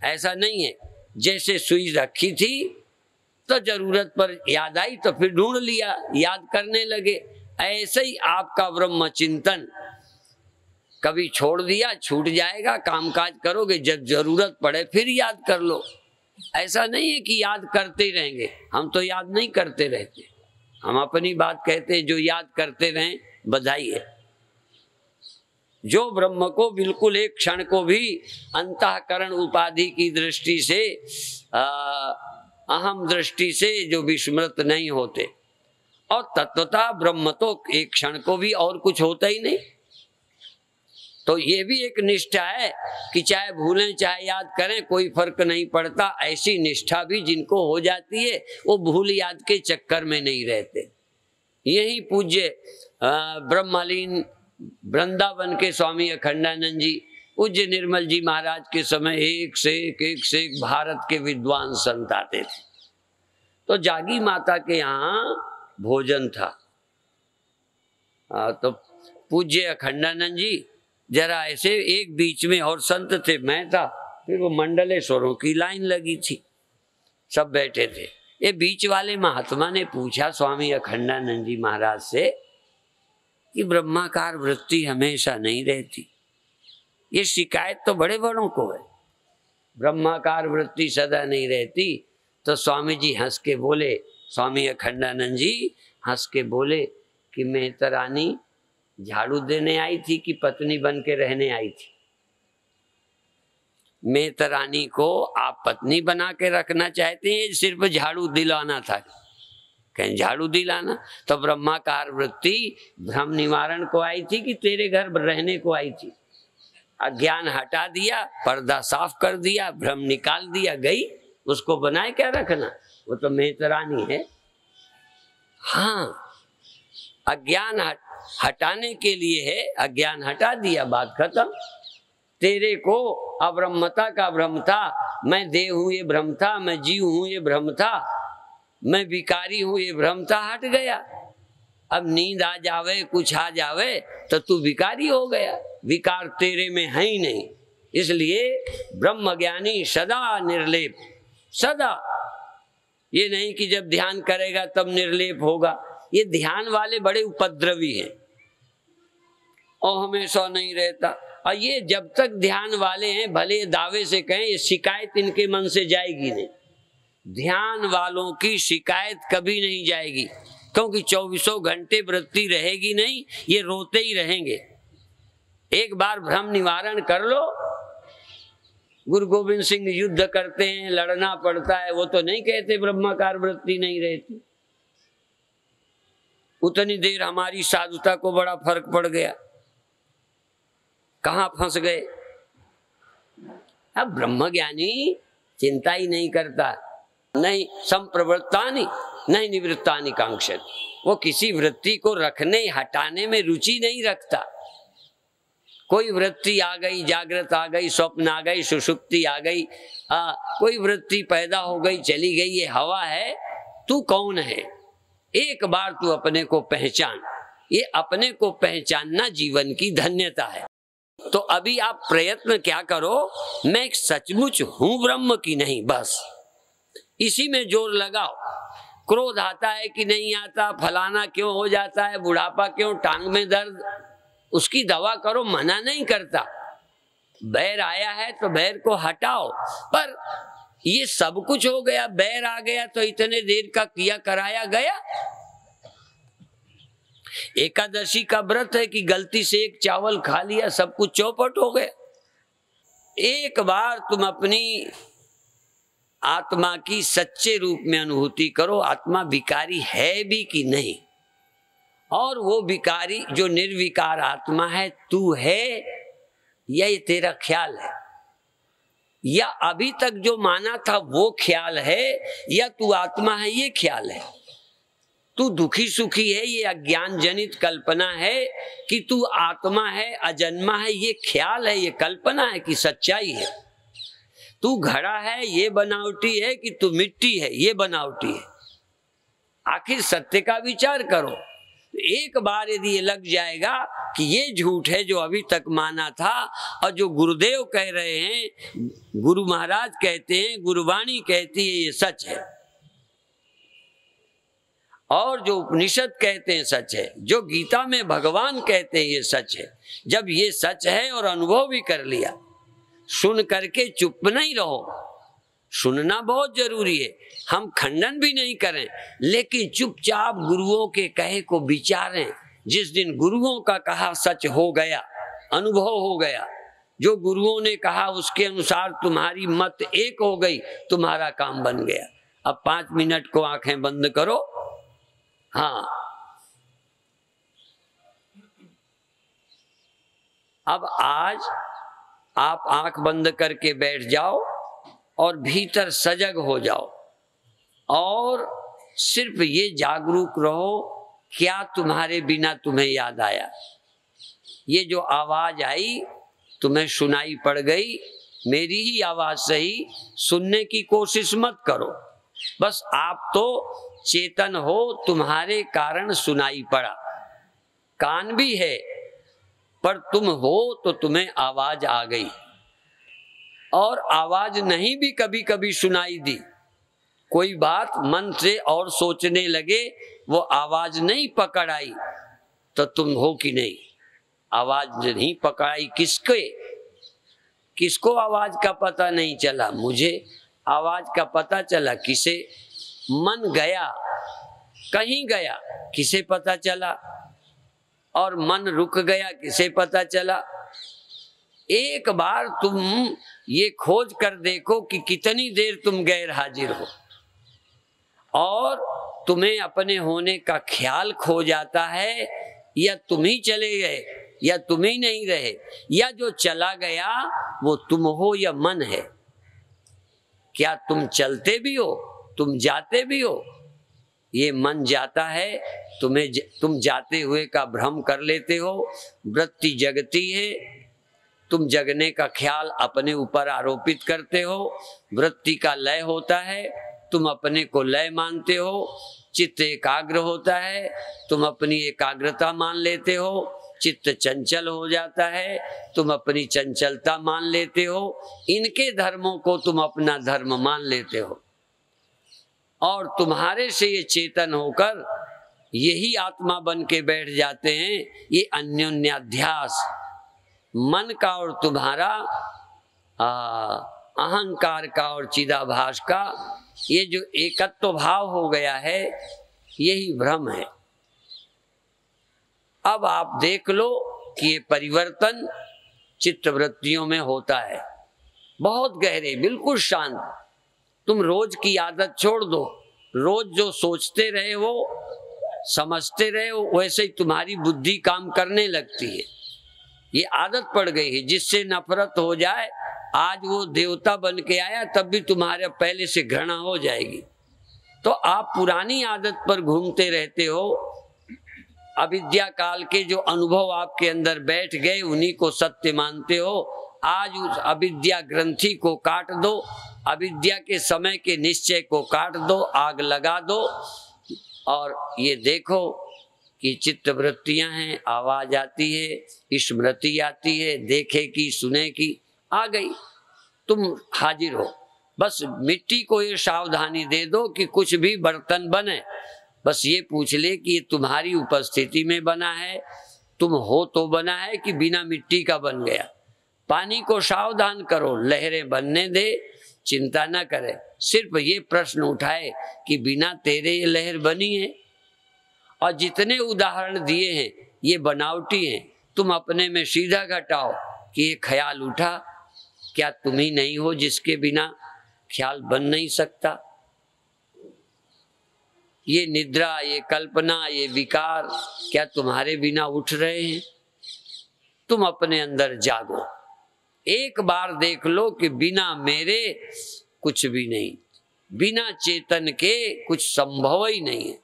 ऐसा नहीं है। जैसे सुई रखी थी तो जरूरत पर याद आई तो फिर ढूंढ लिया, याद करने लगे। ऐसे ही आपका ब्रह्म चिंतन कभी छोड़ दिया, छूट जाएगा, कामकाज करोगे, जब जरूरत पड़े फिर याद कर लो। ऐसा नहीं है कि याद करते रहेंगे, हम तो याद नहीं करते रहते, हम अपनी बात कहते हैं, जो याद करते रहें बधाई है। जो ब्रह्म को बिल्कुल एक क्षण को भी अंतःकरण उपाधि की दृष्टि से, अहम दृष्टि से जो विस्मृत नहीं होते, और तत्वतः ब्रह्म तो एक क्षण को भी और कुछ होता ही नहीं। तो ये भी एक निष्ठा है कि चाहे भूलें चाहे याद करें कोई फर्क नहीं पड़ता। ऐसी निष्ठा भी जिनको हो जाती है वो भूल याद के चक्कर में नहीं रहते। यही पूज्य ब्रह्मलीन वृंदावन के स्वामी अखंडानंद जी, पूज्य निर्मल जी महाराज के समय एक से एक भारत के विद्वान संत आते थे। तो जागी माता के यहाँ भोजन था, तो पूज्य अखंडानंद जी जरा ऐसे एक बीच में, और संत थे, मैं था, फिर वो मंडलेश्वरों की लाइन लगी थी, सब बैठे थे। ये बीच वाले महात्मा ने पूछा स्वामी अखंडानंद जी महाराज से कि ब्रह्माकार वृत्ति हमेशा नहीं रहती, ये शिकायत तो बड़े बड़ों को है, ब्रह्माकार वृत्ति सदा नहीं रहती। तो स्वामी जी हंस के बोले, स्वामी अखंडानंद जी हंस के बोले कि मेहतरानी झाड़ू देने आई थी कि पत्नी बन के रहने आई थी? मेहतरानी को आप पत्नी बना के रखना चाहते हैं, सिर्फ झाड़ू दिलाना था? कहीं झाड़ू दिलाना? तो ब्रह्माकार वृत्ति भ्रम निवारण को आई थी कि तेरे घर रहने को आई थी? अज्ञान हटा दिया, पर्दा साफ कर दिया, भ्रम निकाल दिया, गई, उसको बनाए क्या रखना? वो तो मेहतरानी है। हाँ, अज्ञान हटाने के लिए है, अज्ञान हटा दिया, बात खत्म। तेरे को अब्रह्मता का भ्रम था, मैं देह हूं ये भ्रम था, मैं जीव हूं ये भ्रम था, मैं विकारी हूं ये भ्रम था, हट गया। अब नींद आ जावे, कुछ आ जावे तो तू विकारी हो गया, विकार तेरे में है ही नहीं। इसलिए ब्रह्म ज्ञानी सदा निर्लेप, सदा, ये नहीं कि जब ध्यान करेगा तब निर्लेप होगा। ये ध्यान वाले बड़े उपद्रवी हैं और हमेशा नहीं रहता। और ये जब तक ध्यान वाले हैं, भले दावे से कहें, ये शिकायत इनके मन से जाएगी नहीं। ध्यान वालों की शिकायत कभी नहीं जाएगी, क्योंकि 24 घंटे वृत्ति रहेगी नहीं, ये रोते ही रहेंगे। एक बार भ्रम निवारण कर लो। गुरु गोविंद सिंह युद्ध करते हैं, लड़ना पड़ता है, वो तो नहीं कहते ब्रह्माकार वृत्ति नहीं रहती। उतनी देर हमारी साधुता को बड़ा फर्क पड़ गया, कहाँ फंस गए। अब ब्रह्मज्ञानी चिंता ही नहीं करता, नहीं संप्रवृत्तानि नहीं निवृत्तानि कांक्षति, वो किसी वृत्ति को रखने हटाने में रुचि नहीं रखता। कोई वृत्ति आ गई, जागृत आ गई, स्वप्न आ गई, सुषुप्ति आ गई, कोई वृत्ति पैदा हो गई, चली गई, ये हवा है। तू कौन है? एक बार तू अपने को पहचान। ये अपने को पहचानना जीवन की धन्यता है। तो अभी आप प्रयत्न क्या करो, मैं सचमुच हूं ब्रह्म की नहीं, बस इसी में जोर लगाओ। क्रोध आता है कि नहीं आता, फलाना क्यों हो जाता है, बुढ़ापा क्यों, टांग में दर्द, उसकी दवा करो, मना नहीं करता। बैर आया है तो बैर को हटाओ, पर ये सब कुछ हो गया, बैर आ गया तो इतने देर का किया कराया गया। एकादशी का व्रत है कि गलती से एक चावल खा लिया, सब कुछ चौपट हो गया। एक बार तुम अपनी आत्मा की सच्चे रूप में अनुभूति करो, आत्मा विकारी है भी कि नहीं, और वो विकारी जो निर्विकार आत्मा है तू है, यह तेरा ख्याल है, या अभी तक जो माना था वो ख्याल है, या तू आत्मा है ये ख्याल है। तू दुखी सुखी है ये अज्ञान जनित कल्पना है, कि तू आत्मा है अजन्मा है ये ख्याल है, ये कल्पना है कि सच्चाई है। तू घड़ा है ये बनावटी है, कि तू मिट्टी है ये बनावटी है। आखिर सत्य का विचार करो। एक बार यदि ये लग जाएगा कि ये झूठ है जो अभी तक माना था, और जो गुरुदेव कह रहे हैं, गुरु महाराज कहते हैं, गुरुवाणी कहती है, ये सच है, और जो उपनिषद कहते हैं सच है, जो गीता में भगवान कहते हैं ये सच है। जब ये सच है और अनुभव भी कर लिया, सुन करके चुप नहीं रहो। सुनना बहुत जरूरी है, हम खंडन भी नहीं करें, लेकिन चुपचाप गुरुओं के कहे को विचारें। जिस दिन गुरुओं का कहा सच हो गया, अनुभव हो गया, जो गुरुओं ने कहा उसके अनुसार तुम्हारी मत एक हो गई, तुम्हारा काम बन गया। अब 5 मिनट को आंखें बंद करो। हाँ, अब आज आप आंख बंद करके बैठ जाओ और भीतर सजग हो जाओ और सिर्फ ये जागरूक रहो, क्या तुम्हारे बिना तुम्हें याद आया? ये जो आवाज आई तुम्हें सुनाई पड़ गई, मेरी ही आवाज सही, सुनने की कोशिश मत करो। बस आप तो चेतन हो, तुम्हारे कारण सुनाई पड़ा। कान भी है पर तुम हो तो तुम्हें आवाज आ गई। और आवाज नहीं भी कभी कभी सुनाई दी, कोई बात मन से और सोचने लगे, वो आवाज नहीं पकड़ आई, तो तुम हो कि नहीं? आवाज नहीं पकड़ाई किसको आवाज का पता नहीं चला? मुझे आवाज का पता चला। किसे? मन गया, कहीं गया, किसे पता चला? और मन रुक गया, किसे पता चला? एक बार तुम ये खोज कर देखो कि कितनी देर तुम गैर हाजिर हो, और तुम्हें अपने होने का ख्याल खो जाता है, या तुम ही चले गए, या तुम ही नहीं रहे, या जो चला गया वो तुम हो या मन है? क्या तुम चलते भी हो, तुम जाते भी हो? ये मन जाता है, तुम जाते हुए का भ्रम कर लेते हो। वृत्ति जगती है, तुम जगने का ख्याल अपने ऊपर आरोपित करते हो। वृत्ति का लय होता है, तुम अपने को लय मानते हो। चित्त एकाग्र होता है, तुम अपनी एकाग्रता मान लेते हो। चित्त चंचल हो जाता है, तुम अपनी चंचलता मान लेते हो। इनके धर्मों को तुम अपना धर्म मान लेते हो, और तुम्हारे से ये चेतन होकर यही आत्मा बन के बैठ जाते हैं। ये अन्योन्याध्यास मन का और तुम्हारा, अहंकार का और चिदाभास का, ये जो एकत्व भाव हो गया है, यही भ्रम है। अब आप देख लो कि ये परिवर्तन चित्तवृत्तियों में होता है, बहुत गहरे, बिल्कुल शांत। तुम रोज की आदत छोड़ दो, रोज जो सोचते रहे हो, समझते रहे हो, वैसे ही तुम्हारी बुद्धि काम करने लगती है। ये आदत पड़ गई है। जिससे नफरत हो जाए, आज वो देवता बन के आया तब भी तुम्हारे पहले से घृणा हो जाएगी। तो आप पुरानी आदत पर घूमते रहते हो। अविद्या काल के जो अनुभव आपके अंदर बैठ गए, उन्हीं को सत्य मानते हो। आज उस अविद्या ग्रंथि को काट दो, अविद्या के समय के निश्चय को काट दो, आग लगा दो, और ये देखो कि चित्त वृत्तियां हैं, आवाज आती है, स्मृति आती है, देखे की, सुने की, आ गई, तुम हाजिर हो। बस मिट्टी को ये सावधानी दे दो कि कुछ भी बर्तन बने, बस ये पूछ ले कि ये तुम्हारी उपस्थिति में बना है, तुम हो तो बना है कि बिना मिट्टी का बन गया। पानी को सावधान करो, लहरें बनने दे, चिंता न करे। सिर्फ ये प्रश्न उठाए कि बिना तेरे ये लहर बनी है? और जितने उदाहरण दिए हैं ये बनावटी हैं। तुम अपने में सीधा घटाओ कि ये ख्याल उठा, क्या तुम ही नहीं हो जिसके बिना ख्याल बन नहीं सकता? ये निद्रा, ये कल्पना, ये विकार क्या तुम्हारे बिना उठ रहे हैं? तुम अपने अंदर जागो, एक बार देख लो कि बिना मेरे कुछ भी नहीं, बिना चेतन के कुछ संभव ही नहीं है।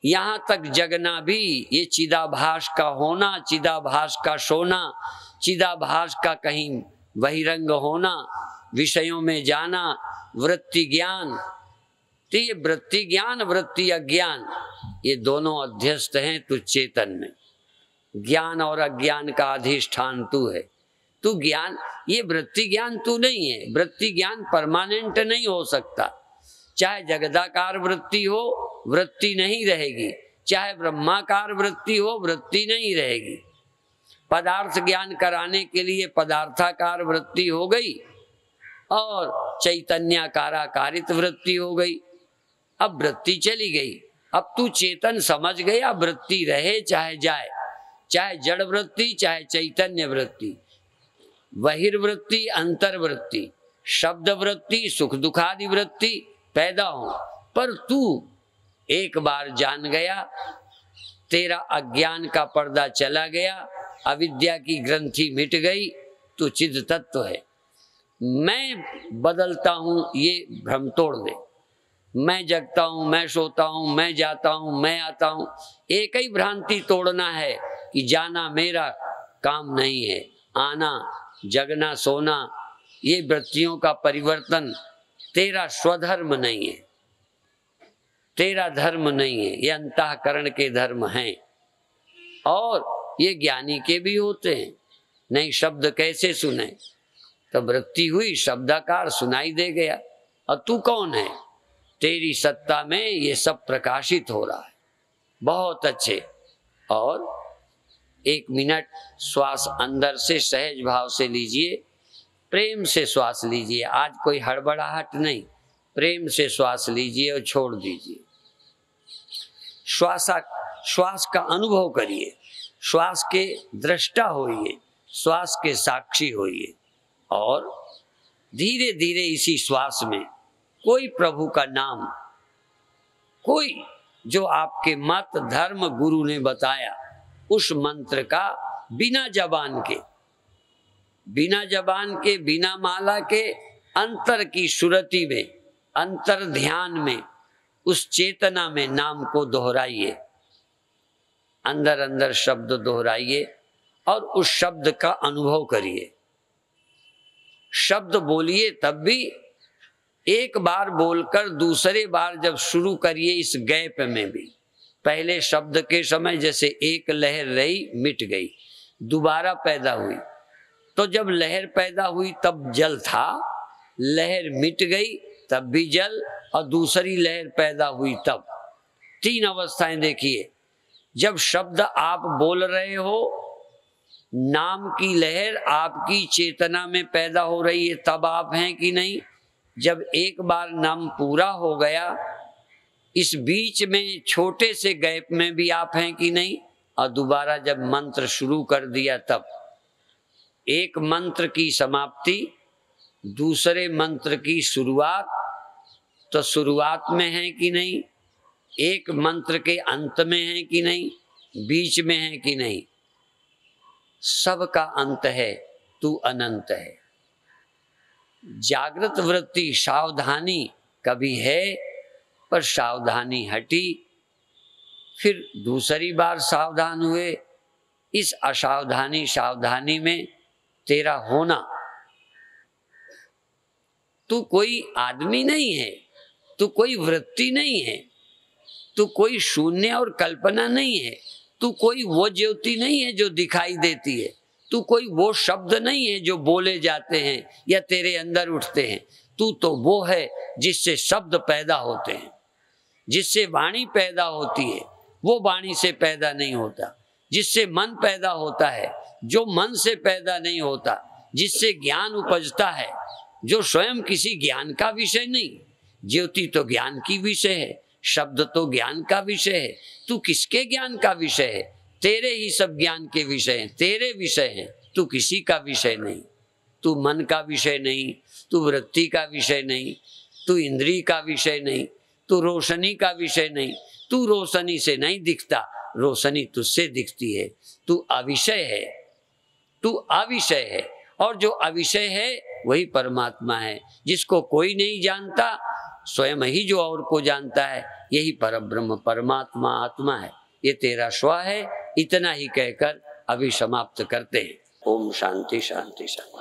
यहां तक जगना भी, ये चिदाभास का होना, चिदाभास का सोना, चिदाभास का कहीं बहिरंग होना, विषयों में जाना, वृत्ति ज्ञान। तो ये वृत्ति ज्ञान, वृत्ति अज्ञान, ये दोनों अध्यस्त हैं तू चेतन में। ज्ञान और अज्ञान का अधिष्ठान तू है। तू ज्ञान, ये वृत्ति ज्ञान तू नहीं है। वृत्ति ज्ञान परमानेंट नहीं हो सकता, चाहे जगदाकार वृत्ति हो वृत्ति नहीं रहेगी, चाहे ब्रह्माकार वृत्ति हो वृत्ति नहीं रहेगी। पदार्थ ज्ञान कराने के लिए पदार्थाकार वृत्ति हो गई और चैतन्याकाराकारित वृत्ति हो गई। अब वृत्ति चली गई, अब तू चेतन समझ गया, वृत्ति रहे चाहे जाए, चाहे जड़ वृत्ति चाहे चैतन्य वृत्ति, बहिर्वृत्ति अंतर्वृत्ति, शब्द वृत्ति सुख दुखादि वृत्ति पैदा हो, पर तू एक बार जान गया, तेरा अज्ञान का पर्दा चला गया, अविद्या की ग्रंथि मिट गई, तू चिद तत्व है। मैं बदलता हूं ये भ्रम तोड़ दे। मैं जगता हूं, मैं सोता हूं, मैं जाता हूं, मैं आता हूं, एक ही भ्रांति तोड़ना है कि जाना मेरा काम नहीं है, आना जगना सोना ये वृत्तियों का परिवर्तन तेरा स्वधर्म नहीं है, तेरा धर्म नहीं है, ये अंतःकरण के धर्म हैं और ये ज्ञानी के भी होते हैं। नहीं शब्द कैसे सुने, तो वृत्ति हुई, शब्दाकार सुनाई दे गया, और तू कौन है? तेरी सत्ता में ये सब प्रकाशित हो रहा है। बहुत अच्छे। और 1 मिनट श्वास अंदर से सहज भाव से लीजिए, प्रेम से श्वास लीजिए, आज कोई हड़बड़ाहट नहीं, प्रेम से श्वास लीजिए और छोड़ दीजिए। श्वास का अनुभव करिए, श्वास के दृष्टा होइए, श्वास के साक्षी होइए, और धीरे धीरे इसी श्वास में कोई प्रभु का नाम, कोई जो आपके मत धर्म गुरु ने बताया उस मंत्र का बिना जबान के, बिना माला के अंतर की सुरति में, अंतर ध्यान में, उस चेतना में नाम को दोहराइए, अंदर अंदर शब्द दोहराइए और उस शब्द का अनुभव करिए। शब्द बोलिए तब भी एक बार बोलकर दूसरे बार जब शुरू करिए इस गैप में भी, पहले शब्द के समय जैसे एक लहर रही मिट गई, दोबारा पैदा हुई, तो जब लहर पैदा हुई तब जल था, लहर मिट गई तब भी जल, और दूसरी लहर पैदा हुई तब। 3 अवस्थाएं देखिए। जब शब्द आप बोल रहे हो, नाम की लहर आपकी चेतना में पैदा हो रही है, तब आप हैं कि नहीं? जब एक बार नाम पूरा हो गया, इस बीच में छोटे से गैप में भी आप हैं कि नहीं? और दोबारा जब मंत्र शुरू कर दिया तब, एक मंत्र की समाप्ति, दूसरे मंत्र की शुरुआत, तो शुरुआत में है कि नहीं? एक मंत्र के अंत में है कि नहीं? बीच में है कि नहीं? सबका अंत है, तू अनंत है। जागृत वृत्ति सावधानी कभी है, पर सावधानी हटी, फिर दूसरी बार सावधान हुए। इस असावधानी सावधानी में तेरा होना, तू कोई आदमी नहीं है, तू कोई वृत्ति नहीं है, तू कोई शून्य और कल्पना नहीं है, तू कोई वो ज्योति नहीं है जो दिखाई देती है, तू कोई वो शब्द नहीं है जो बोले जाते हैं या तेरे अंदर उठते हैं। तू तो वो है जिससे शब्द पैदा होते हैं, जिससे वाणी पैदा होती है, वो वाणी से पैदा नहीं होता। जिससे मन पैदा होता है, जो मन से पैदा नहीं होता। जिससे ज्ञान उपजता है, जो स्वयं किसी ज्ञान का विषय नहीं। ज्योति तो ज्ञान की विषय है, शब्द तो ज्ञान का विषय है। तू किसके ज्ञान का विषय है? तेरे ही सब ज्ञान के विषय हैं, तेरे विषय हैं, तू किसी का विषय नहीं। तू मन का विषय नहीं, तू वृत्ति का विषय नहीं, तू इंद्रिय का विषय नहीं, तू रोशनी का विषय नहीं। तू रोशनी से नहीं दिखता, रोशनी तुझसे दिखती है। तू अविषय है, तू अविषय है, और जो अविषय है वही परमात्मा है, जिसको कोई नहीं जानता, स्वयं ही जो और को जानता है, यही परब्रह्म परमात्मा आत्मा है। ये तेरा स्व है। इतना ही कहकर अभी समाप्त करते हैं। ओम शांति शांति शांति।